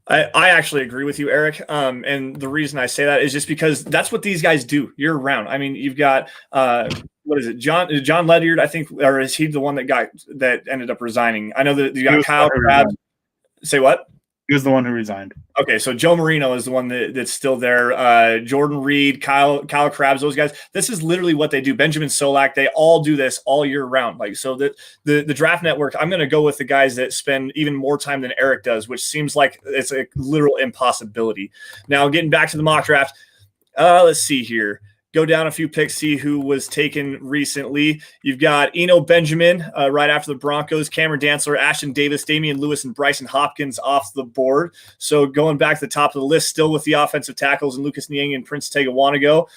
I actually agree with you, Eric. And the reason I say that is just because that's what these guys do year round. I mean, you've got what is it, John Ledyard, I think, or is he the one that ended up resigning? I know that you got Kyle Krabs. Say what? He was the one who resigned. Okay, so Joe Marino is the one that's still there. Jordan Reed, Kyle Krabs, those guys. This is literally what they do. Benjamin Solak, they all do this all year round. Like, so the Draft Network, I'm going to go with the guys that spend even more time than Eric does, which seems like it's a literal impossibility. Now, getting back to the mock draft, let's see here. Go down a few picks, see who was taken recently. You've got Eno Benjamin right after the Broncos, Cameron Dantzler, Ashton Davis, Damian Lewis, and Bryson Hopkins off the board. So going back to the top of the list, still with the offensive tackles and Lucas Niang and Prince Tegawanago,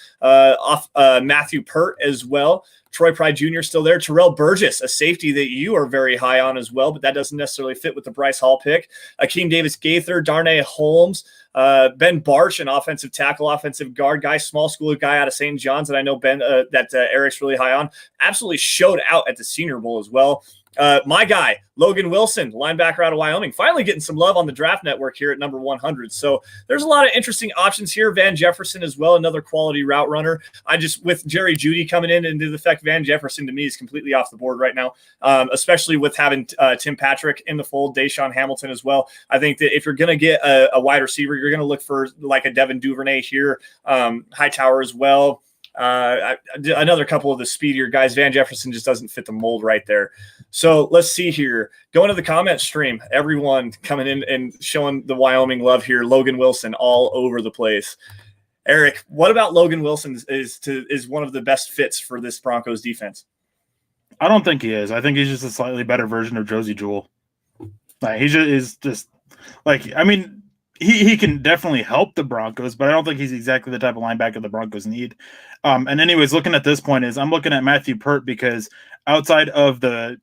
Matthew Pert as well. Troy Pride Jr. still there. Terrell Burgess, a safety that you are very high on as well, but that doesn't necessarily fit with the Bryce Hall pick. Akeem Davis-Gaither, Darnay Holmes, Ben Barch, an offensive tackle, offensive guard guy, small school guy out of St. John's that I know Eric's really high on. Absolutely showed out at the Senior Bowl as well. My guy, Logan Wilson, linebacker out of Wyoming, finally getting some love on the Draft Network here at number 100. So there's a lot of interesting options here. Van Jefferson as well, another quality route runner. With Jerry Jeudy coming in and the fact Van Jefferson to me is completely off the board right now, especially with having Tim Patrick in the fold, Deshaun Hamilton as well. I think that if you're going to get a wide receiver, you're going to look for like a Devin Duvernay here, Hightower as well. Another couple of the speedier guys. Van Jefferson just doesn't fit the mold right there. So let's see here. Going to the comment stream, everyone coming in and showing the Wyoming love here. Logan Wilson all over the place. Eric, what about Logan Wilson is one of the best fits for this Broncos defense? I don't think he is. I think he's just a slightly better version of Josie Jewell. Like, he just like, I mean, he can definitely help the Broncos, but I don't think he's exactly the type of linebacker the Broncos need. And anyways, looking at this point I'm looking at Matthew Pert because outside of the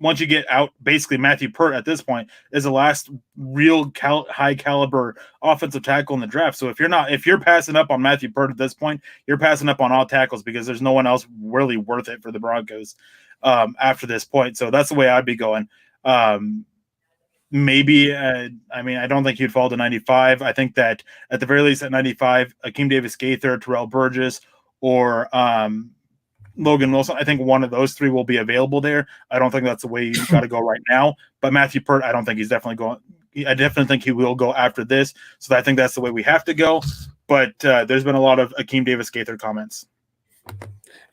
once you get out, basically Matthew Pert at this point is the last real high caliber offensive tackle in the draft. So if you're passing up on Matthew Pert at this point, you're passing up on all tackles because there's no one else really worth it for the Broncos after this point. So that's the way I'd be going. Maybe, I don't think he'd fall to 95. I think that at the very least at 95, Akeem Davis-Gaither, Terrell Burgess, or Logan Wilson, I think one of those three will be available there. I don't think that's the way you got to go right now. But Matthew Pert, I don't think he's definitely going. I definitely think he will go after this. So I think that's the way we have to go. But there's been a lot of Akeem Davis-Gaither comments.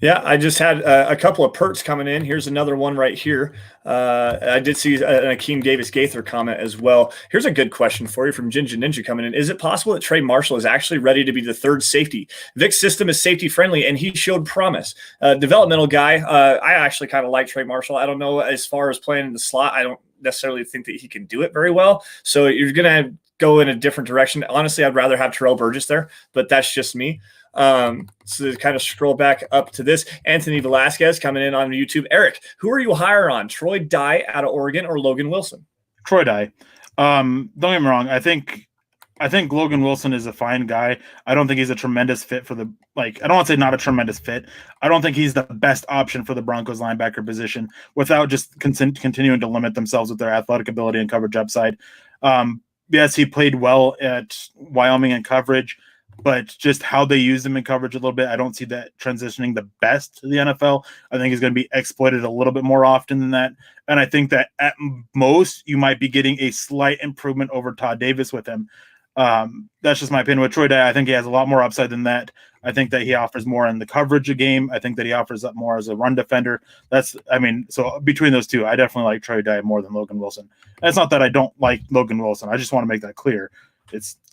Yeah, I just had a couple of Perts coming in. Here's another one right here. I did see an Akeem Davis-Gaither comment as well. Here's a good question for you from Ginger Ninja coming in. Is it possible that Trey Marshall is actually ready to be the third safety? Vic's system is safety friendly, and he showed promise. Developmental guy. I actually kind of like Trey Marshall. I don't know as far as playing in the slot. I don't necessarily think that he can do it very well. So you're going to go in a different direction. Honestly, I'd rather have Terrell Burgess there, but that's just me. So to kind of scroll back up to this, Anthony Velasquez coming in on YouTube. Eric, who are you higher on, Troy Dye out of Oregon or Logan Wilson? Troy Dye. Don't get me wrong. I think Logan Wilson is a fine guy. I don't think he's a tremendous fit for I don't want to say not a tremendous fit. I don't think he's the best option for the Broncos linebacker position without just continuing to limit themselves with their athletic ability and coverage upside. Yes, he played well at Wyoming in coverage, but just how they use him in coverage a little bit, I don't see that transitioning the best to the NFL. I think he's going to be exploited a little bit more often than that. And I think that at most you might be getting a slight improvement over Todd Davis with him. That's just my opinion with Troy Dye. I think he has a lot more upside than that. I think that he offers more in the coverage of game. I think that he offers up more as a run defender. So between those two, I definitely like Troy Dye more than Logan Wilson. And it's not that I don't like Logan Wilson. I just want to make that clear.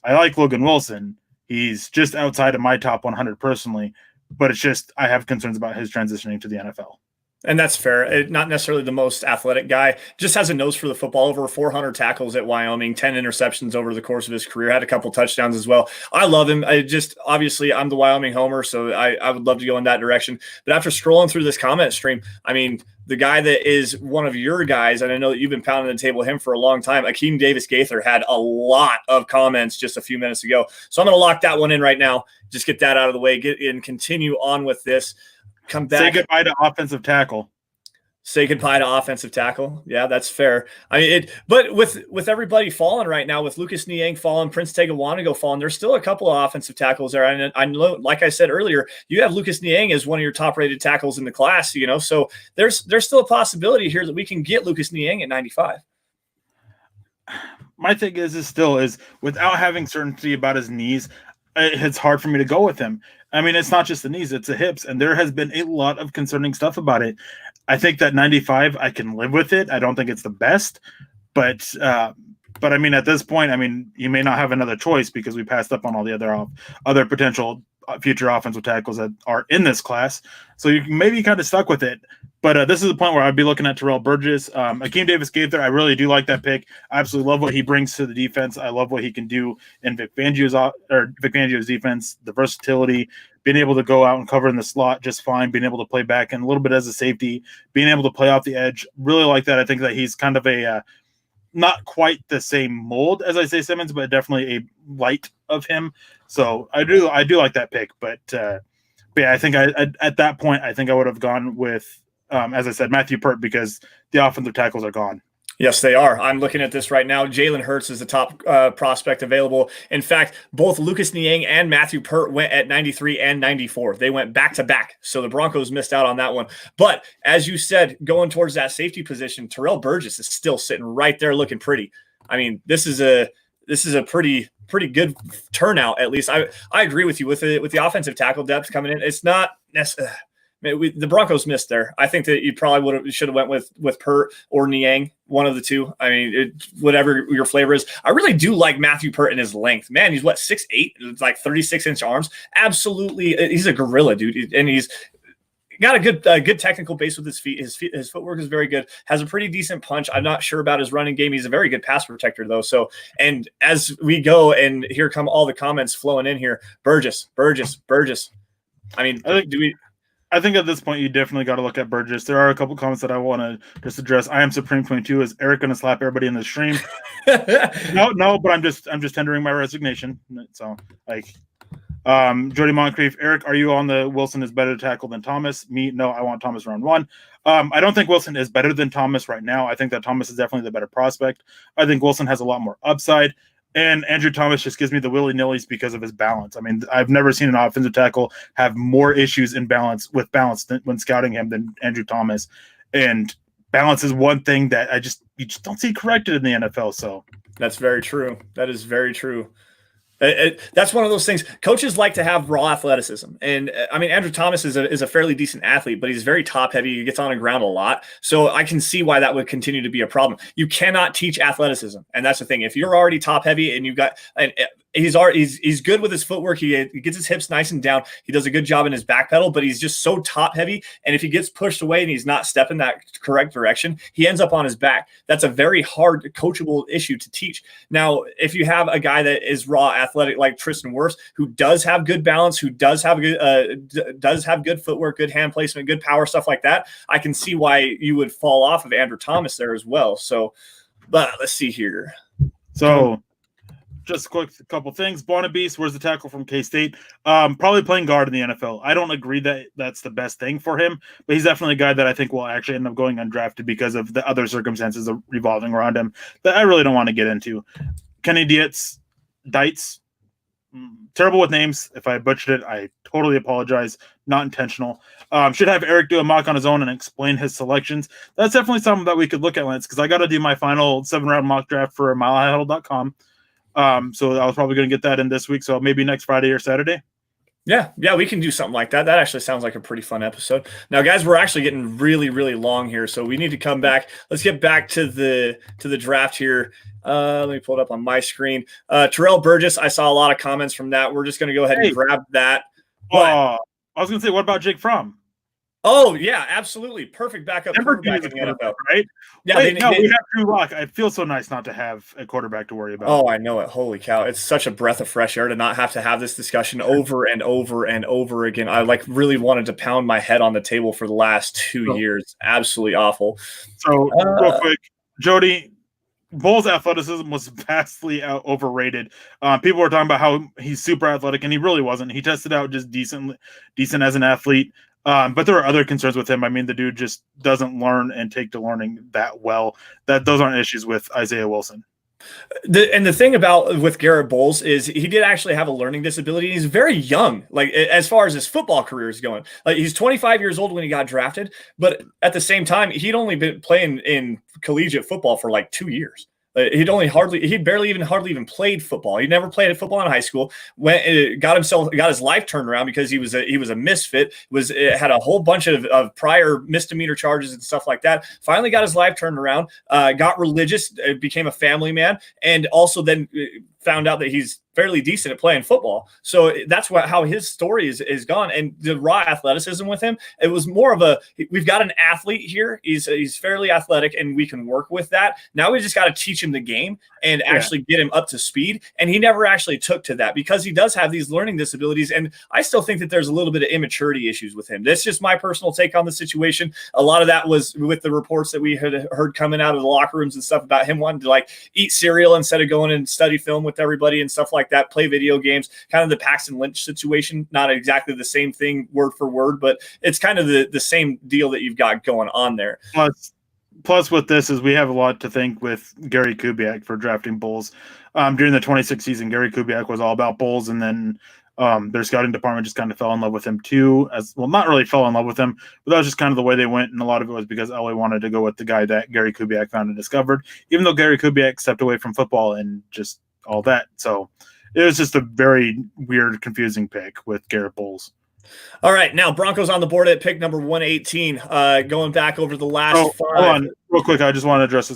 I like Logan Wilson. He's just outside of my top 100 personally, but it's just I have concerns about his transitioning to the NFL. And that's fair. Not necessarily the most athletic guy, just has a nose for the football. Over 400 tackles at Wyoming, 10 interceptions over the course of his career, had a couple touchdowns as well. I love him. Obviously, I'm the Wyoming homer, so I would love to go in that direction. But after scrolling through this comment stream, I mean, the guy that is one of your guys, and I know that you've been pounding the table with him for a long time, Akeem Davis Gaither, had a lot of comments just a few minutes ago. So I'm going to lock that one in right now. Just get that out of the way, and continue on with this. Come back. Say goodbye to offensive tackle. Say goodbye to offensive tackle. Yeah, that's fair. I mean, but with everybody falling right now, with Lucas Niang falling, Prince Tegawanago falling, there's still a couple of offensive tackles there. And I know, like I said earlier, you have Lucas Niang as one of your top-rated tackles in the class. So there's still a possibility here that we can get Lucas Niang at 95. My thing is without having certainty about his knees, it's hard for me to go with him. I mean, it's not just the knees, it's the hips, and there has been a lot of concerning stuff about it. I think that 95, I can live with it. I don't think it's the best, but I mean, at this point, I mean, you may not have another choice because we passed up on all the other potential future offensive tackles that are in this class. So you may be kind of stuck with it. But this is the point where I'd be looking at Terrell Burgess. Akeem Davis Gaither, I really do like that pick. I absolutely love what he brings to the defense. I love what he can do in Vic Fangio's defense, the versatility, being able to go out and cover in the slot just fine, being able to play back and a little bit as a safety, being able to play off the edge. Really like that. I think that he's kind of a not quite the same mold as Isaiah Simmons, but definitely a light of him. So I do like that pick. But yeah, I think at that point, I think I would have gone with, as I said, Matthew Pert, because the offensive tackles are gone. Yes, they are. I'm looking at this right now. Jalen Hurts is the top prospect available. In fact, both Lucas Niang and Matthew Pert went at 93 and 94. They went back to back. So the Broncos missed out on that one. But as you said, going towards that safety position, Terrell Burgess is still sitting right there looking pretty. I mean, this is a pretty good turnout, at least. I agree with you with the offensive tackle depth coming in. It's not necessarily. The Broncos missed there. I think that you probably should have went with Pert or Niang, one of the two. I mean, whatever your flavor is. I really do like Matthew Pert and his length. Man, he's 6'8", it's like 36-inch arms. Absolutely, he's a gorilla, dude, and he's got a good technical base with his feet. His footwork is very good. Has a pretty decent punch. I'm not sure about his running game. He's a very good pass protector, though. So, and as we go, and here come all the comments flowing in here. Burgess. I mean, I think at this point you definitely got to look at Burgess. There are a couple comments that I want to just address. I am Supreme 22. Is Eric going to slap everybody in the stream? No, but I'm just tendering my resignation. So Jody Moncrief, Eric, are you on the Wilson is better to tackle than Thomas? Me, no, I want Thomas round one. I don't think Wilson is better than Thomas right now. I think that Thomas is definitely the better prospect. I think Wilson has a lot more upside. And Andrew Thomas just gives me the willy-nillys because of his balance. I mean, I've never seen an offensive tackle have more issues in balance when scouting him than Andrew Thomas. And balance is one thing that you just don't see corrected in the NFL. So that's very true. That is very true. That's one of those things. Coaches like to have raw athleticism, and I mean, Andrew Thomas is a fairly decent athlete, but he's very top heavy. He gets on the ground a lot, so I can see why that would continue to be a problem. You cannot teach athleticism, and that's the thing. If you're already top heavy and you've got he's good with his footwork. He gets his hips nice and down. He does a good job in his back pedal, but he's just so top heavy. And if he gets pushed away and he's not stepping that correct direction, he ends up on his back. That's a very hard coachable issue to teach. Now, if you have a guy that is raw athletic like Tristan Wirfs, who does have good balance, who does have good footwork, good hand placement, good power, stuff like that, I can see why you would fall off of Andrew Thomas there as well. So, but let's see here. So, just a quick couple things. Bonnebeast, where's the tackle from K-State? Probably playing guard in the NFL. I don't agree that that's the best thing for him, but he's definitely a guy that I think will actually end up going undrafted because of the other circumstances revolving around him that I really don't want to get into. Kenny Dietz, terrible with names. If I butchered it, I totally apologize. Not intentional. Should have Eric do a mock on his own and explain his selections. That's definitely something that we could look at, Lance, because I got to do my final 7-round mock draft for milehighhuddle.com. So I was probably going to get that in this week. So maybe next Friday or Saturday. Yeah, we can do something like that. That actually sounds like a pretty fun episode. Now, guys, we're actually getting really, really long here, so we need to come back. Let's get back to the draft here. Let me pull it up on my screen. Terrell Burgess, I saw a lot of comments from that. We're just going to go ahead and grab that. I was going to say, what about Jake Fromm? Oh yeah, absolutely. Perfect backup Denver quarterback is a in the quarterback, NFL. right? Yeah, Wait, no, we have Drew Lock. It feels so nice not to have a quarterback to worry about. oh, I know it. Holy cow. It's such a breath of fresh air to not have to have this discussion over and over and over again. I like really wanted to pound my head on the table for the last 2 years. Absolutely awful. So, real quick, Jody, Bull's athleticism was vastly overrated. People were talking about how he's super athletic, and he really wasn't. He tested out just decent as an athlete. But there are other concerns with him. I mean, the dude just doesn't learn and take to learning that well. Those aren't issues with Isaiah Wilson. The thing about with Garrett Bowles is he did actually have a learning disability. He's very young, like as far as his football career is going. Like he's 25 years old when he got drafted, but at the same time, he'd only been playing in collegiate football for like 2 years. He'd barely even played football. He never played football in high school. Got his life turned around because he was a misfit. Had a whole bunch of prior misdemeanor charges and stuff like that. Finally got his life turned around. Got religious, became a family man, and also then found out that he's fairly decent at playing football. So that's how his story is gone. And the raw athleticism with him, it was more of we've got an athlete here. He's fairly athletic and we can work with that. Now we just got to teach him the game and actually get him up to speed. And he never actually took to that because he does have these learning disabilities. And I still think that there's a little bit of immaturity issues with him. That's just my personal take on the situation. A lot of that was with the reports that we had heard coming out of the locker rooms and stuff about him wanting to like eat cereal instead of going and study film with everybody and stuff like that, play video games, kind of the Paxton Lynch situation. Not exactly the same thing word for word, but it's kind of the same deal that you've got going on there. Plus with this is we have a lot to thank with Gary Kubiak for drafting Bulls. During the 26 season, Gary Kubiak was all about Bulls, and then their scouting department just kind of fell in love with him too. Not really fell in love with him, but that was just kind of the way they went, and a lot of it was because LA wanted to go with the guy that Gary Kubiak found and discovered, even though Gary Kubiak stepped away from football and just all that. So it was just a very weird, confusing pick with Garrett Bowles. All right, now Broncos on the board at pick number 118. Going back over the last five. Hold on, real quick. I just want to address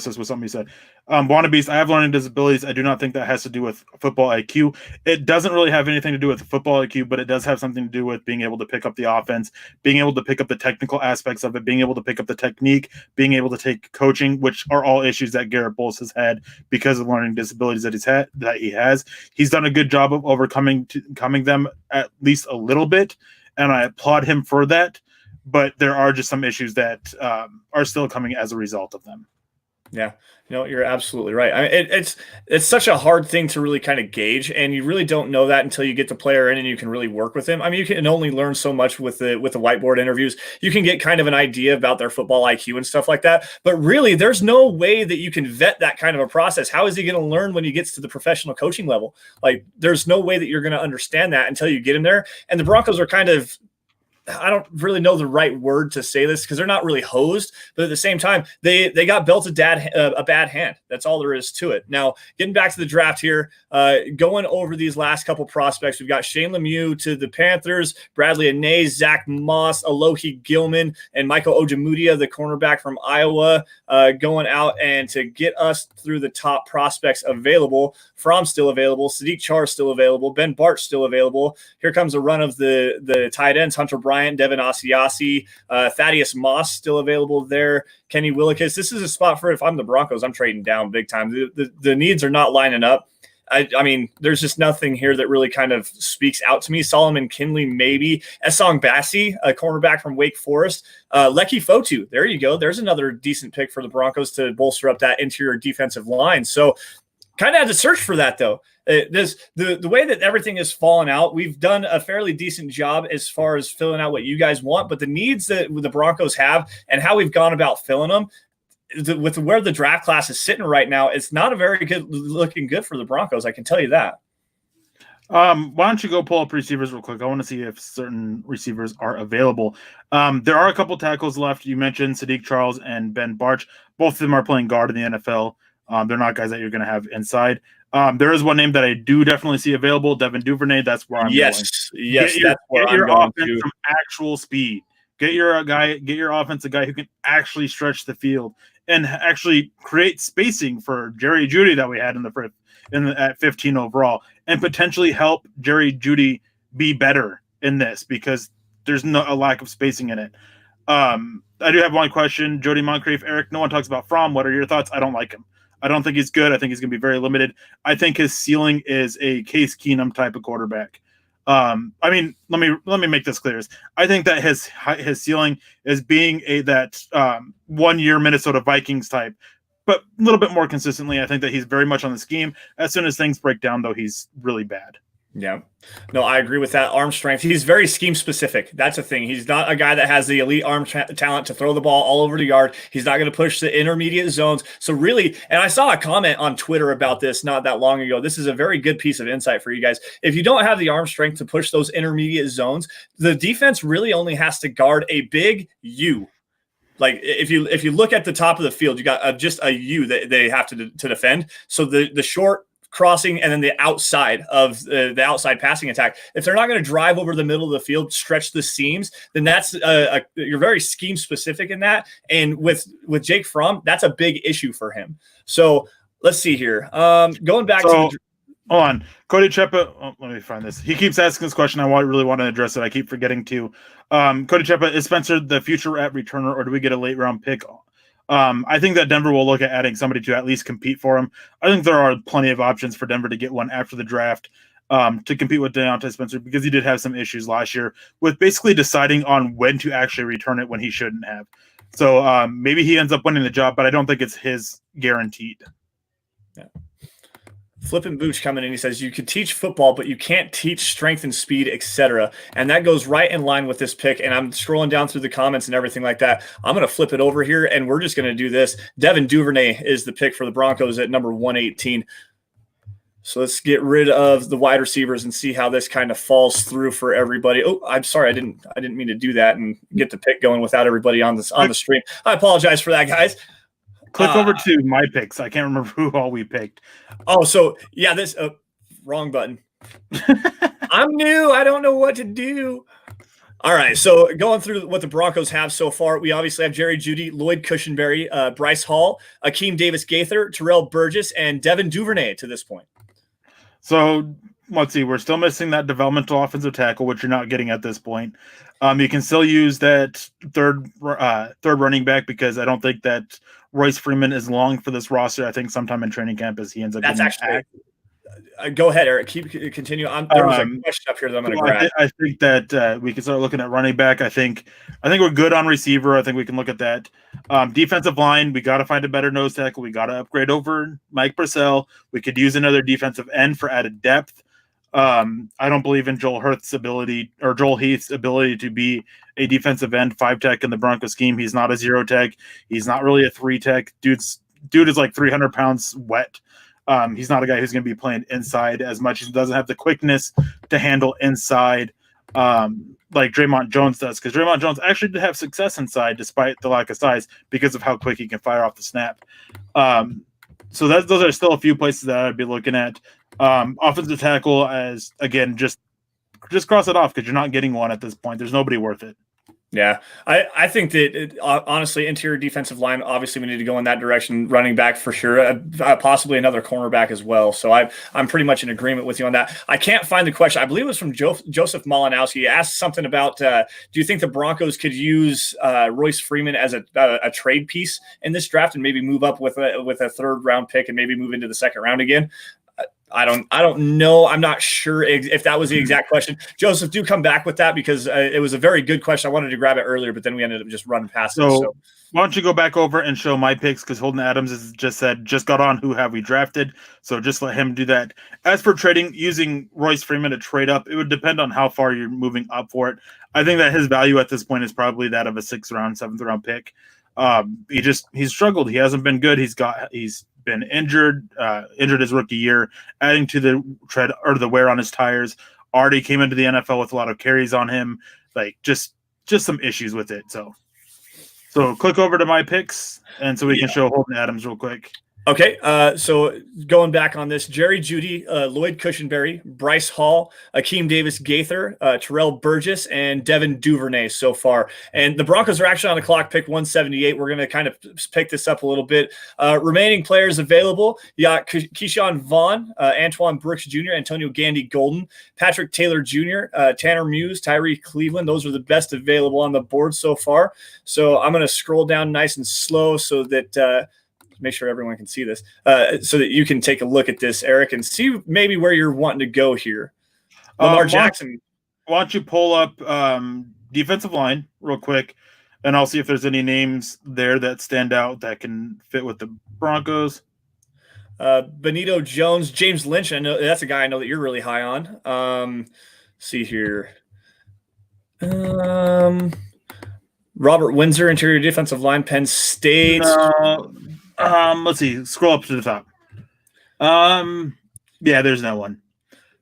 this with something you said. Wannabes, I have learning disabilities. I do not think that has to do with football IQ. It doesn't really have anything to do with football IQ, but it does have something to do with being able to pick up the offense, being able to pick up the technical aspects of it, being able to pick up the technique, being able to take coaching, which are all issues that Garrett Bowles has had because of learning disabilities that he has. He's done a good job of overcoming them at least a little bit, and I applaud him for that. But there are just some issues that are still coming as a result of them. Yeah, you're absolutely right. I mean, it's such a hard thing to really kind of gauge, and you really don't know that until you get the player in and you can really work with him. I mean, you can only learn so much with the whiteboard interviews. You can get kind of an idea about their football IQ and stuff like that, but really, there's no way that you can vet that kind of a process. How is he going to learn when he gets to the professional coaching level? Like, there's no way that you're going to understand that until you get him there. And the Broncos are kind of, I don't really know the right word to say this because they're not really hosed, but at the same time, they got built a bad hand. That's all there is to it. Now, getting back to the draft here, going over these last couple prospects, we've got Shane Lemieux to the Panthers, Bradley Anae, Zach Moss, Alohi Gilman, and Michael Ojemudia, the cornerback from Iowa, going out and to get us through the top prospects available. Fromm's still available, Sadiq Char's still available, Ben Bart's still available. Here comes a run of the tight ends, Hunter Bryant, Devin Asiasi, Thaddeus Moss still available there, Kenny Willekes. This is a spot for, if I'm the Broncos, I'm trading down big time. The needs are not lining up. I mean, there's just nothing here that really kind of speaks out to me. Solomon Kinley, maybe. Essong Bassi, a cornerback from Wake Forest. Leki Fotu, there you go. There's another decent pick for the Broncos to bolster up that interior defensive line. So kind of had to search for that, though. The way that everything has fallen out, we've done a fairly decent job as far as filling out what you guys want, but the needs that the Broncos have and how we've gone about filling them, with where the draft class is sitting right now, it's not a very looking good for the Broncos. I can tell you that. Why don't you go pull up receivers real quick? I want to see if certain receivers are available. There are a couple tackles left. You mentioned Sadiq Charles and Ben Barch. Both of them are playing guard in the NFL. They're not guys that you're going to have inside. There is one name that I do definitely see available, Devin Duvernay. That's where I'm going. Yes, get your offense some actual speed. Get your offense a guy who can actually stretch the field and actually create spacing for Jerry Jeudy that we had at 15 overall, and potentially help Jerry Jeudy be better in this, because there's a lack of spacing in it. I do have one question. Jody Moncrief, Eric, no one talks about Fromm. What are your thoughts? I don't like him. I don't think he's good. I think he's going to be very limited. I think his ceiling is a Case Keenum type of quarterback. I mean, let me make this clear. I think that his ceiling is being that 1 year Minnesota Vikings type, but a little bit more consistently. I think that he's very much on the scheme. As soon as things break down, though, he's really bad. Yeah, no, I agree with that. Arm strength. He's very scheme specific. That's a thing. He's not a guy that has the elite arm talent to throw the ball all over the yard. He's not going to push the intermediate zones. So really, and I saw a comment on Twitter about this not that long ago. This is a very good piece of insight for you guys. If you don't have the arm strength to push those intermediate zones, the defense really only has to guard a big U. Like if you look at the top of the field, you got just a U that they have to defend. So the short crossing and then the outside of the outside passing attack. If they're not going to drive over the middle of the field, stretch the seams, then that's you're very scheme specific in that. And with Jake Fromm, that's a big issue for him. So let's see here. Going back to hold on, Cody Chepa. Oh, let me find this. He keeps asking this question. I really want to address it. I keep forgetting to. Cody Chepa, is Spencer the future at returner, or do we get a late round pick? I think that Denver will look at adding somebody to at least compete for him. I think there are plenty of options for Denver to get one after the draft to compete with Deontay Spencer, because he did have some issues last year with basically deciding on when to actually return it when he shouldn't have. So maybe he ends up winning the job, but I don't think it's his guaranteed. Yeah. Flippin' Booch coming in, he says, you could teach football, but you can't teach strength and speed, etc. And that goes right in line with this pick. And I'm scrolling down through the comments and everything like that. I'm going to flip it over here, and we're just going to do this. Devin Duvernay is the pick for the Broncos at number 118. So let's get rid of the wide receivers and see how this kind of falls through for everybody. Oh, I'm sorry. I didn't mean to do that and get the pick going without everybody on the stream. I apologize for that, guys. Click over to my picks. I can't remember who all we picked. Oh, so yeah, this wrong button. I'm new. I don't know what to do. All right, so going through what the Broncos have so far, we obviously have Jerry Jeudy, Lloyd Cushenberry, Bryce Hall, Akeem Davis-Gaither, Terrell Burgess, and Devin Duvernay to this point. So let's see. We're still missing that developmental offensive tackle, which you're not getting at this point. You can still use that third running back, because I don't think that Royce Freeman is long for this roster. I think sometime in training camp as he ends up. That's actually. Go ahead, Eric. Continue. There was a question up here that I'm going to grab. I think that we can start looking at running back. I think we're good on receiver. I think we can look at that. Defensive line, we got to find a better nose tackle. We got to upgrade over Mike Purcell. We could use another defensive end for added depth. I don't believe in Joel Heath's ability to be a defensive end 5-tech in the Broncos scheme. He's not a 0-tech. He's not really a 3-tech. Dude is like 300 pounds wet. He's not a guy who's going to be playing inside as much. He doesn't have the quickness to handle inside like Draymond Jones does, because Draymond Jones actually did have success inside despite the lack of size because of how quick he can fire off the snap. So those are still a few places that I'd be looking at. Offensive tackle, as again, just cross it off, because you're not getting one at this point. There's nobody worth it. Yeah, I think that honestly, interior defensive line, obviously we need to go in that direction. Running back for sure, possibly another cornerback as well. So I'm pretty much in agreement with you on that. I can't find the question. I believe it was from Joseph Malinowski. He asked something about, do you think the Broncos could use Royce Freeman as a trade piece in this draft and maybe move up with a third round pick and maybe move into the second round again? I don't know. I'm not sure if that was the exact question. Joseph, do come back with that, because it was a very good question. I wanted to grab it earlier, but then we ended up just running past it. So why don't you go back over and show my picks, because Holden Adams has just said, just got on who have we drafted. So just let him do that. As for trading, using Royce Freeman to trade up, it would depend on how far you're moving up for it. I think that his value at this point is probably that of a 6th round, 7th round pick. He's struggled. He hasn't been good. He's been injured his rookie year, adding to the tread or the wear on his tires. Already came into the NFL with a lot of carries on him, like just some issues with it. So click over to my picks, and so we can show Holden Adams real quick. Okay, so going back on this, Jerry Jeudy, Lloyd Cushenberry, Bryce Hall, Akeem Davis Gaither, Terrell Burgess, and Devin Duvernay so far. And the Broncos are actually on the clock, pick 178. We're going to kind of pick this up a little bit. Remaining players available, you got Keyshawn Vaughn, Antoine Brooks Jr., Antonio Gandy Golden, Patrick Taylor Jr., Tanner Muse, Tyree Cleveland. Those are the best available on the board so far. So I'm going to scroll down nice and slow so that make sure everyone can see this, so that you can take a look at this, Eric, and see maybe where you're wanting to go here. Lamar Jackson. Why don't you pull up defensive line real quick, and I'll see if there's any names there that stand out that can fit with the Broncos. Benito Jones, James Lynch. I know that's a guy I know that you're really high on. See here. Robert Windsor, interior defensive line, Penn State. No. Let's see. Scroll up to the top. Yeah, there's no one.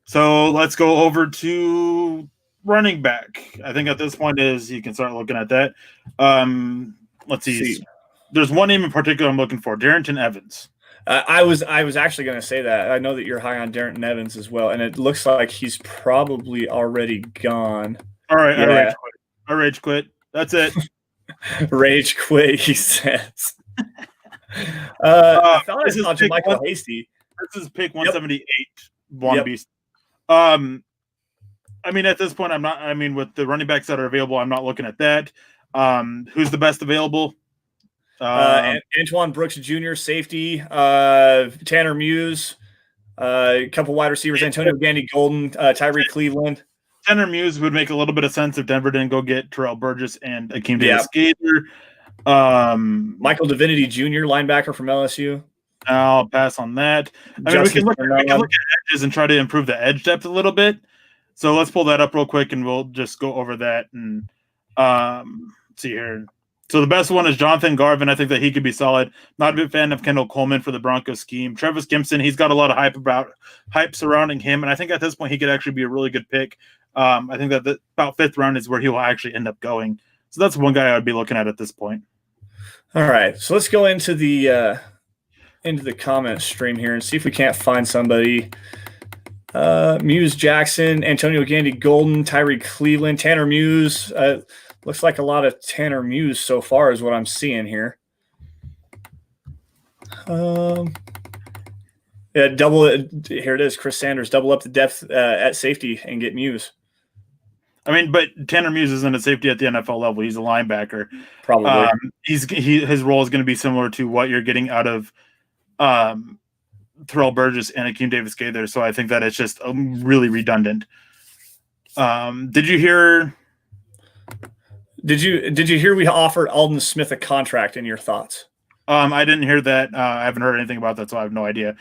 So let's go over to running back. I think at this point is you can start looking at that. Let's see. There's one name in particular I'm looking for, Darrington Evans. I was actually going to say that. I know that you're high on Darrington Evans as well, and it looks like he's probably already gone. All right, yeah. I rage quit. That's it. Rage quit, he says. I thought I saw Michael Hasty. This is pick 178, Vaughn Beast. I mean, at this point, I'm not. I mean, with the running backs that are available, I'm not looking at that. Who's the best available? Antoine Brooks Jr., safety. Tanner Muse. A couple wide receivers. Antonio Gandy Golden. Tyree Cleveland. Tanner Muse would make a little bit of sense if Denver didn't go get Terrell Burgess and Akeem Davis Gaither. Michael Divinity Jr., linebacker from LSU. I'll pass on that. I mean, we can look at edges and try to improve the edge depth a little bit. So let's pull that up real quick, and we'll just go over that. And see here. So the best one is Jonathan Garvin. I think that he could be solid. Not a big fan of Kendall Coleman for the Broncos scheme. Travis Gibson, he's got a lot of hype surrounding him, and I think at this point he could actually be a really good pick. I think that about 5th round is where he will actually end up going. So that's one guy I would be looking at this point. All right, so let's go into the comment stream here and see if we can't find somebody. Muse Jackson, Antonio Gandy Golden, Tyree Cleveland, Tanner Muse. Looks like a lot of Tanner Muse so far is what I'm seeing here. Yeah, here it is, Chris Sanders. Double up the depth at safety and get Muse. I mean, but Tanner Muse isn't a safety at the NFL level. He's a linebacker. Probably. His role is going to be similar to what you're getting out of Terrell Burgess and Akeem Davis Gaither. So I think that it's just really redundant. Did you hear we offered Aldon Smith a contract? In your thoughts? I didn't hear that. I haven't heard anything about that, so I have no idea.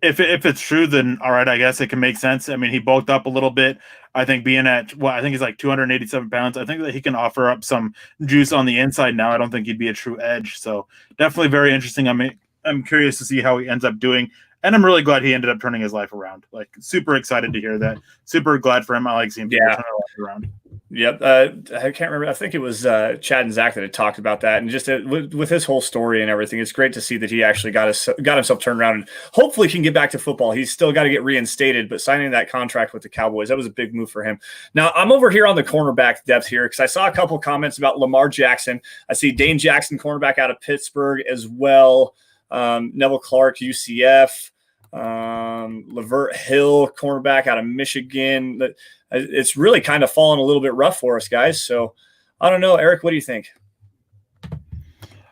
If it's true, then all right, I guess it can make sense. I mean, he bulked up a little bit. I think being at, I think he's like 287 pounds. I think that he can offer up some juice on the inside now. I don't think he'd be a true edge. So definitely very interesting. I'm curious to see how he ends up doing. And I'm really glad he ended up turning his life around. Like, super excited to hear that. Super glad for him. I like seeing people turn their life around. Yep. I can't remember. I think it was Chad and Zach that had talked about that. And just with his whole story and everything, it's great to see that he actually got himself turned around and hopefully can get back to football. He's still got to get reinstated, but signing that contract with the Cowboys, that was a big move for him. Now, I'm over here on the cornerback depth here because I saw a couple comments about Lamar Jackson. I see Dane Jackson, cornerback out of Pittsburgh as well. Neville Clark, UCF. Levert Hill, cornerback out of Michigan. It's really kind of fallen a little bit rough for us, guys. So I don't know, Eric, what do you think?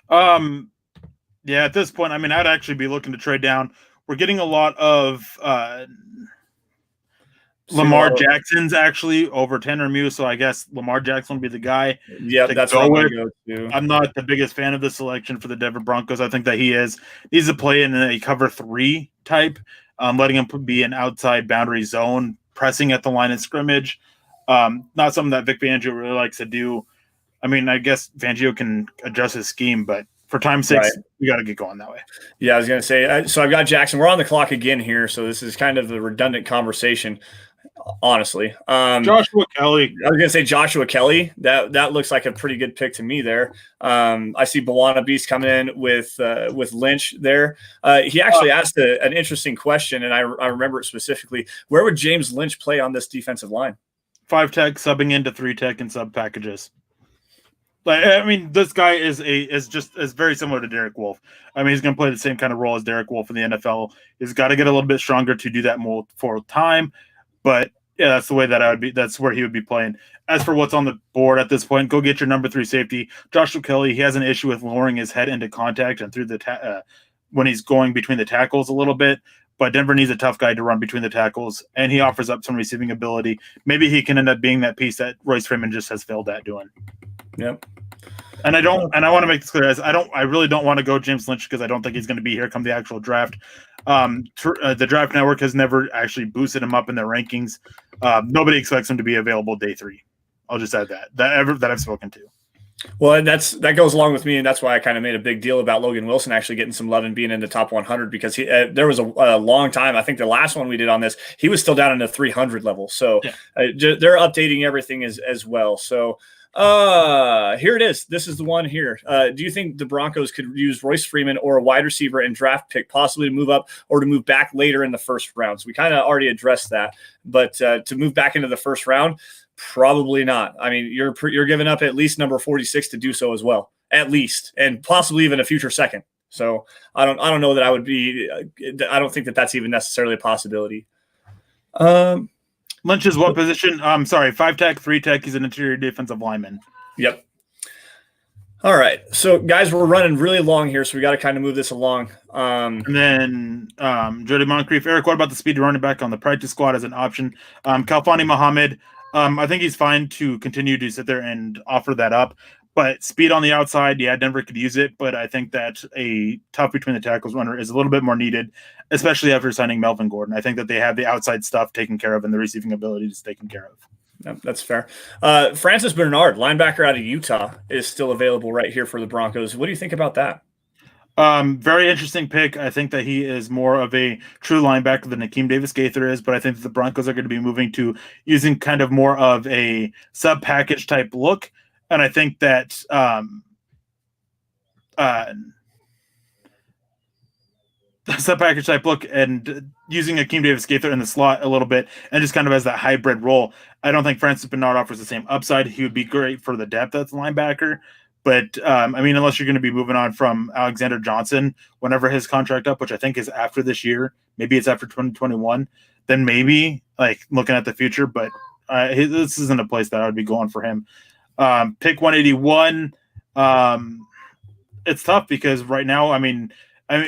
Yeah, at this point, I mean, I'd actually be looking to trade down. We're getting a lot of Lamar Jackson's actually over Tanner Muse, so I guess Lamar Jackson will be the guy. Yeah, that's what I'm going to go to. I'm not the biggest fan of the selection for the Denver Broncos. I think that he's to play in a cover 3 type, letting him be an outside boundary zone, pressing at the line of scrimmage. Not something that Vic Fangio really likes to do. I mean, I guess Fangio can adjust his scheme, but for time's sake, we got to get going that way. Yeah, I was going to say, so I've got Jackson. We're on the clock again here, so this is kind of a redundant conversation. honestly. Joshua Kelly. I was gonna say Joshua Kelly. That looks like a pretty good pick to me there. I see Bawana Beast coming in with Lynch there. He actually asked an interesting question, and I remember it specifically. Where would James Lynch play on this defensive line? 5 tech subbing into 3 tech and sub packages. Like, I mean, this guy is very similar to Derek Wolfe. I mean, he's going to play the same kind of role as Derek Wolfe in the NFL. He's got to get a little bit stronger to do that more full time, but yeah, that's the way that I would be. That's where he would be playing. As for what's on the board at this point, go get your number 3 safety, Joshua Kelly. He has an issue with lowering his head into contact and through the when he's going between the tackles a little bit. But Denver needs a tough guy to run between the tackles, and he offers up some receiving ability. Maybe he can end up being that piece that Royce Freeman just has failed at doing. Yep. And I want to make this clear, I really don't want to go James Lynch because I don't think he's going to be here come the actual draft. The Draft Network has never actually boosted him up in their rankings. Nobody expects him to be available day 3. I'll just add that I've spoken to. Well, that goes along with me, and that's why I kind of made a big deal about Logan Wilson actually getting some love and being in the top 100 because there was a long time. I think the last one we did on this, he was still down in the 300 level. So they're updating everything as well. So here it is. This is the one here. Do you think the Broncos could use Royce Freeman or a wide receiver and draft pick possibly to move up or to move back later in the first round? So we kind of already addressed that, but to move back into the first round, probably not. I mean, you're giving up at least number 46 to do so as well, at least, and possibly even a future second. So I don't know that I would be. I don't think that that's even necessarily a possibility. Lynch is what position? 5 tech, 3 tech. He's an interior defensive lineman. Yep. All right. So, guys, we're running really long here, so we got to kind of move this along. And then Jody Moncrief. Eric, what about the speed running back on the practice squad as an option? Kalfani Muhammad. I think he's fine to continue to sit there and offer that up. But speed on the outside, yeah, Denver could use it. But I think that a tough between the tackles runner is a little bit more needed, especially after signing Melvin Gordon. I think that they have the outside stuff taken care of and the receiving ability is taken care of. Yep, that's fair. Francis Bernard, linebacker out of Utah, is still available right here for the Broncos. What do you think about that? Very interesting pick. I think that he is more of a true linebacker than Akeem Davis-Gaither is, but I think that the Broncos are going to be moving to using kind of more of a sub-package type look. And I think that sub-package type look and using Akeem Davis-Gaither in the slot a little bit and just kind of as that hybrid role. I don't think Francis Bernard offers the same upside. He would be great for the depth as a linebacker. But, I mean, unless you're going to be moving on from Alexander Johnson whenever his contract up, which I think is after this year, maybe it's after 2021, then maybe, like, looking at the future. But this isn't a place that I would be going for him. Pick 181, it's tough because right now, I mean,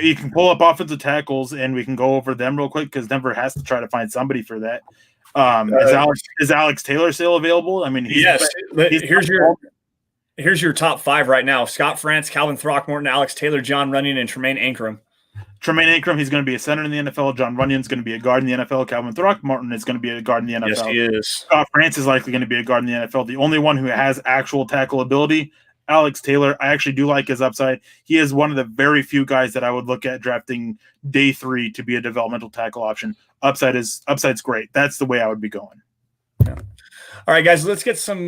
you can pull up offensive tackles and we can go over them real quick because Denver has to try to find somebody for that. Is Alex Taylor still available? I mean, here's your top 5 right now: Scott France, Calvin Throckmorton, Alex Taylor, John Runyon, and Tremaine Ankrum. Tremaine Ankrum, he's going to be a center in the NFL. John Runyon's going to be a guard in the NFL. Calvin Throckmorton is going to be a guard in the NFL. Yes, he is. Scott France is likely going to be a guard in the NFL. The only one who has actual tackle ability, Alex Taylor. I actually do like his upside. He is one of the very few guys that I would look at drafting day 3 to be a developmental tackle option. Upside's great. That's the way I would be going. Yeah. All right, guys, let's get some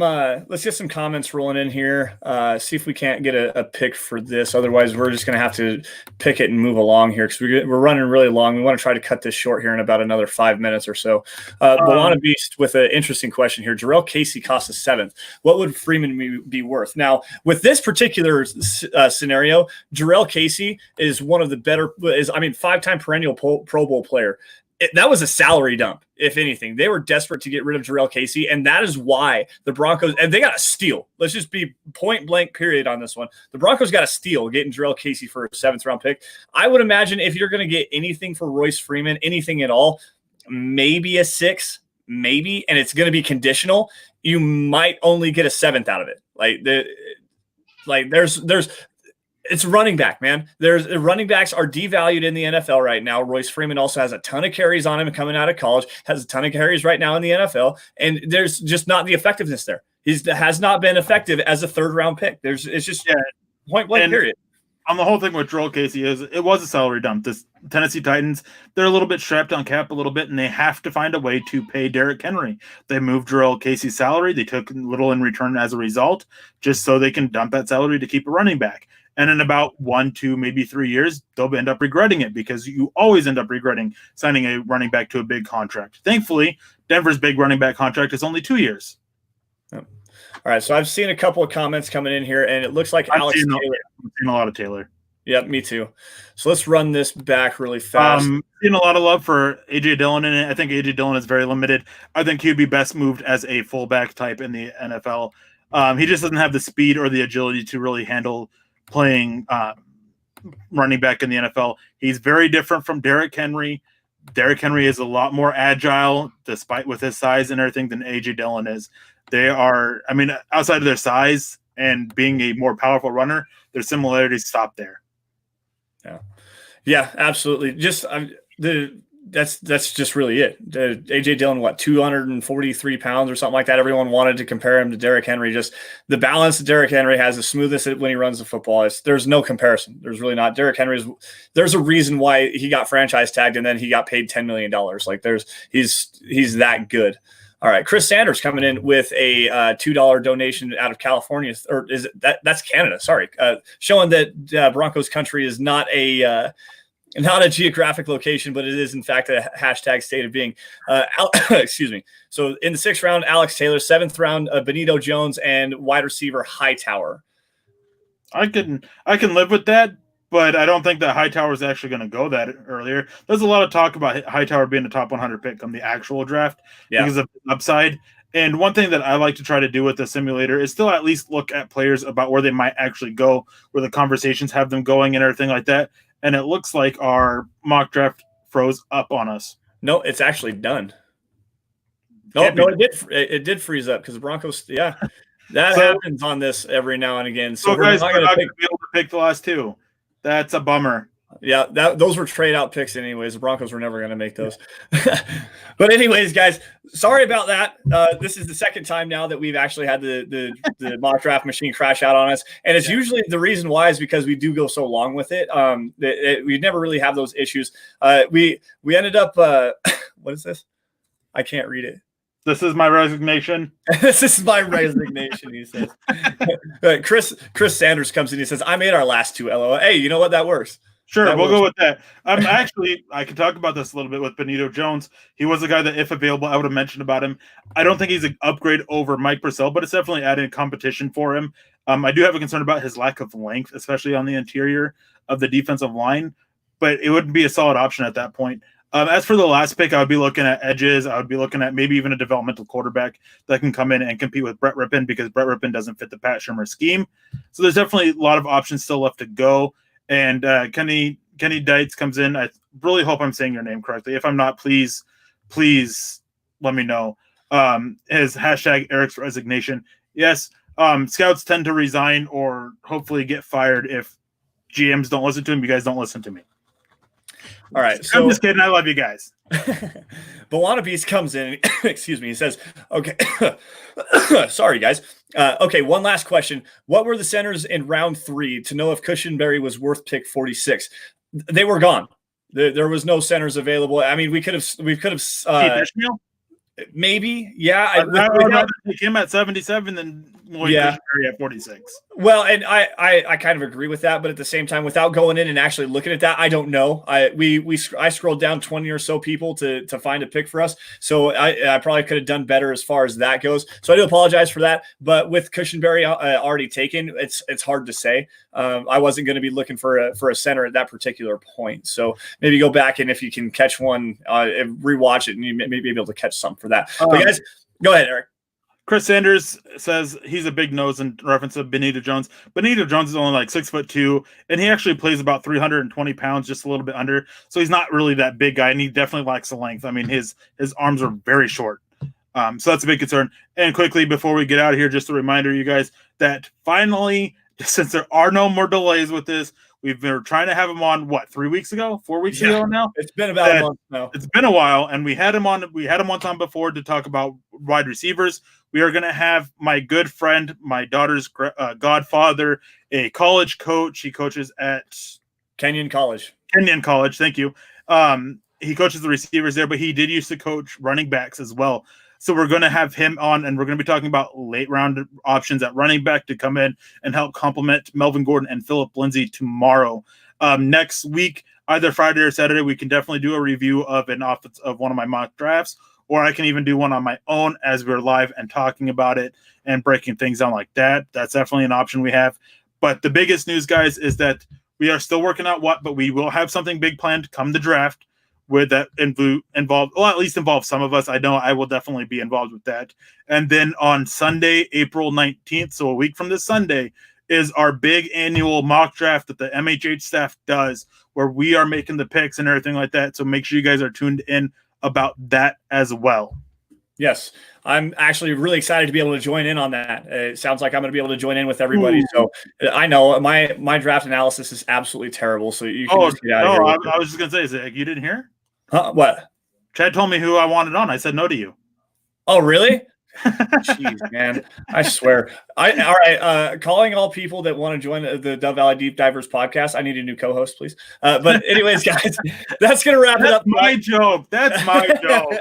comments rolling in here. See if we can't get a pick for this. Otherwise, we're just going to have to pick it and move along here because we're running really long. We want to try to cut this short here in about another 5 minutes or so. Balana Beast with an interesting question here. Jarrell Casey costs a 7th. What would Freeman be worth? Now, with this particular scenario, Jarrell Casey is one of the better – 5-time perennial Pro Bowl player. That was a salary dump, if anything. They were desperate to get rid of Jarrell Casey, and that is why the Broncos – and they got a steal. Let's just be point blank period on this one. The Broncos got a steal getting Jarrell Casey for a 7th-round pick. I would imagine if you're going to get anything for Royce Freeman, anything at all, maybe a 6, maybe, and it's going to be conditional, you might only get a 7th out of it. It's running back, man. Running backs are devalued in the NFL right now. Royce Freeman also has a ton of carries on him coming out of college, has a ton of carries right now in the NFL, and there's just not the effectiveness there. He has not been effective as a 3rd-round pick. It's just point blank period. On the whole thing with Jarrell Casey it was a salary dump. Tennessee Titans, they're a little bit strapped on cap a little bit, and they have to find a way to pay Derrick Henry. They moved Jarrell Casey's salary. They took little in return as a result, just so they can dump that salary to keep a running back. And in about 1, 2, maybe 3 years, they'll end up regretting it, because you always end up regretting signing a running back to a big contract. Thankfully, Denver's big running back contract is only 2 years. All right, so I've seen a couple of comments coming in here, and it looks like Alex Taylor. I've seen a lot of Taylor. Yep, me too. So let's run this back really fast. Seen a lot of love for A.J. Dillon in it. I think A.J. Dillon is very limited. I think he'd be best moved as a fullback type in the NFL. He just doesn't have the speed or the agility to really handle playing running back in the NFL. He's very different from Derrick Henry. Derrick Henry is a lot more agile, despite with his size and everything, than A.J. Dillon is. They are, I mean, outside of their size and being a more powerful runner, their similarities stop there. Yeah, absolutely. Just that's just really it. AJ Dillon, 243 pounds or something like that. Everyone wanted to compare him to Derrick Henry. Just the balance that Derrick Henry has, the smoothness when he runs the football. There's no comparison. There's really not. Derrick Henry's. There's a reason why he got franchise tagged and then he got paid $10 million. Like he's that good. All right, Chris Sanders coming in with a $2 donation out of California, or is it that's Canada? Sorry, showing that Broncos country is not a geographic location, but it is in fact a hashtag state of being. Excuse me. So in the 6th round, Alex Taylor, 7th round, Benito Jones, and wide receiver Hightower. I can live with that, but I don't think that Hightower is actually going to go that earlier. There's a lot of talk about Hightower being a top 100 pick on the actual draft because of upside. And one thing that I like to try to do with the simulator is still at least look at players about where they might actually go, where the conversations have them going and everything like that. And it looks like our mock draft froze up on us. No, it's actually done. No, it did freeze up because the Broncos, that happens on this every now and again. So guys, we're not going to be able to pick the last 2. That's a bummer. Yeah, those were trade out picks anyways. The Broncos were never going to make those. But anyways, guys, sorry about that. This is the second time now that we've actually had the mock draft machine crash out on us. And it's usually the reason why is because we do go so long with it. We never really have those issues. We ended up what is this? I can't read it. This is my resignation. This is my resignation, he says. Chris Sanders comes in. He says, I made our last 2 LOL. Hey, you know what? That works. Sure, we'll go with that. I can talk about this a little bit with Benito Jones. He was a guy that, if available, I would have mentioned about him. I don't think he's an upgrade over Mike Purcell, but it's definitely adding competition for him. I do have a concern about his lack of length, especially on the interior of the defensive line, but it wouldn't be a solid option at that point. As for the last pick, I would be looking at edges. I would be looking at maybe even a developmental quarterback that can come in and compete with Brett Rippon, because Brett Rippon doesn't fit the Pat Shurmur scheme. So there's definitely a lot of options still left to go. And Kenny Dietz comes in. I really hope I'm saying your name correctly. If I'm not, please let me know. His hashtag Erick's resignation. Yes, scouts tend to resign or hopefully get fired if GMs don't listen to him. You guys don't listen to me. All right. So I'm just kidding. I love you guys. Bawana Beast comes in. Excuse me. He says, okay. Sorry, guys. Okay. One last question. What were the centers in round 3 to know if Cushenberry was worth pick 46? They were gone. There was no centers available. I mean, we could have, maybe. Yeah. I'd rather take him at 77 than Cushenberry at 46. Well, and I kind of agree with that, but at the same time, without going in and actually looking at that, I don't know. I scrolled down 20 or so people to find a pick for us, so I probably could have done better as far as that goes. So I do apologize for that. But with Cushenberry already taken, it's hard to say. I wasn't going to be looking for a center at that particular point. So maybe go back, and if you can catch one, rewatch it, and you may be able to catch some for that. But guys, go ahead, Eric. Chris Sanders says he's a big nose in reference to Benito Jones. Benito Jones is only like 6'2", and he actually plays about 320 pounds, just a little bit under. So he's not really that big guy, and he definitely lacks the length. I mean, his arms are very short. So that's a big concern. And quickly, before we get out of here, just a reminder, you guys, that finally, since there are no more delays with this, we've been trying to have him on 4 weeks ago now. It's been about a month now. It's been a while, and we had him on one time before to talk about wide receivers. We are going to have my good friend, my daughter's godfather, a college coach. He coaches at Kenyon College. Kenyon College, thank you. He coaches the receivers there, but he did used to coach running backs as well. So we're going to have him on, and we're going to be talking about late round options at running back to come in and help complement Melvin Gordon and Philip Lindsay tomorrow. Next week, either Friday or Saturday, we can definitely do a review of one of my mock drafts, or I can even do one on my own as we're live and talking about it and breaking things down like that. That's definitely an option we have. But the biggest news, guys, is that we are still working out but we will have something big planned come the draft with that at least involve some of us. I know I will definitely be involved with that. And then on Sunday, April 19th, so a week from this Sunday, is our big annual mock draft that the MHH staff does, where we are making the picks and everything like that. So make sure you guys are tuned in about that as well. Yes, I'm actually really excited to be able to join in on that. It sounds like I'm going to be able to join in with everybody. Ooh. So I know my draft analysis is absolutely terrible. So you can just get out of here. I was just going to say, is it, you didn't hear? What? Chad told me who I wanted on. I said no to you. Oh, really? Jeez, man. I swear. All right. Calling all people that want to join the Dove Valley Deep Divers podcast. I need a new co-host, please. But anyways, guys, that's going to wrap it up. That's my job.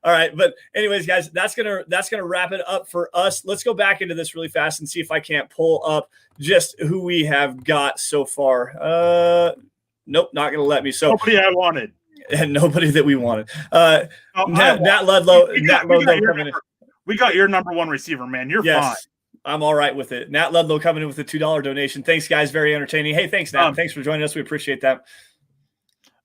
All right. But anyways, guys, that's gonna wrap it up for us. Let's go back into this really fast and see if I can't pull up just who we have got so far. Nope, not gonna let me. So nobody I wanted. And nobody that we wanted. Nat Ludlow. We got your number one receiver, man. You're fine. I'm all right with it. Nat Ludlow coming in with a $2 donation. Thanks, guys. Very entertaining. Hey, thanks, Nat. Thanks for joining us. We appreciate that.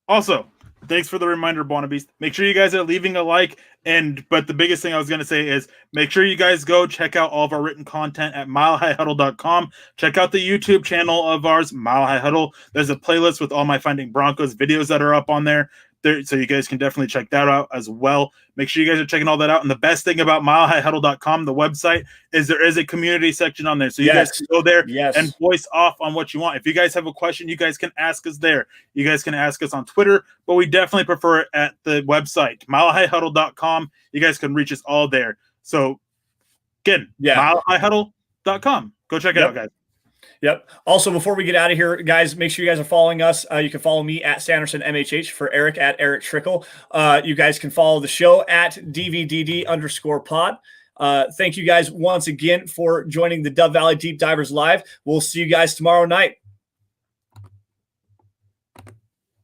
Also, thanks for the reminder, Bonnabeast. Make sure you guys are leaving a like. But the biggest thing I was going to say is make sure you guys go check out all of our written content at milehighhuddle.com. Check out the YouTube channel of ours, Mile High Huddle. There's a playlist with all my Finding Broncos videos that are up on there. So you guys can definitely check that out as well. Make sure you guys are checking all that out. And the best thing about milehighhuddle.com, the website, is there is a community section on there. So you guys can go there and voice off on what you want. If you guys have a question, you guys can ask us there. You guys can ask us on Twitter, but we definitely prefer it at the website, milehighhuddle.com. You guys can reach us all there. So again, milehighhuddle.com. Go check it out, guys. Yep. Also, before we get out of here, guys, make sure you guys are following us. You can follow me at Sanderson MHH, for Eric at Erick Trickel. You guys can follow the show at DVDD_pod. Thank you guys once again for joining the Dove Valley Deep Divers Live. We'll see you guys tomorrow night.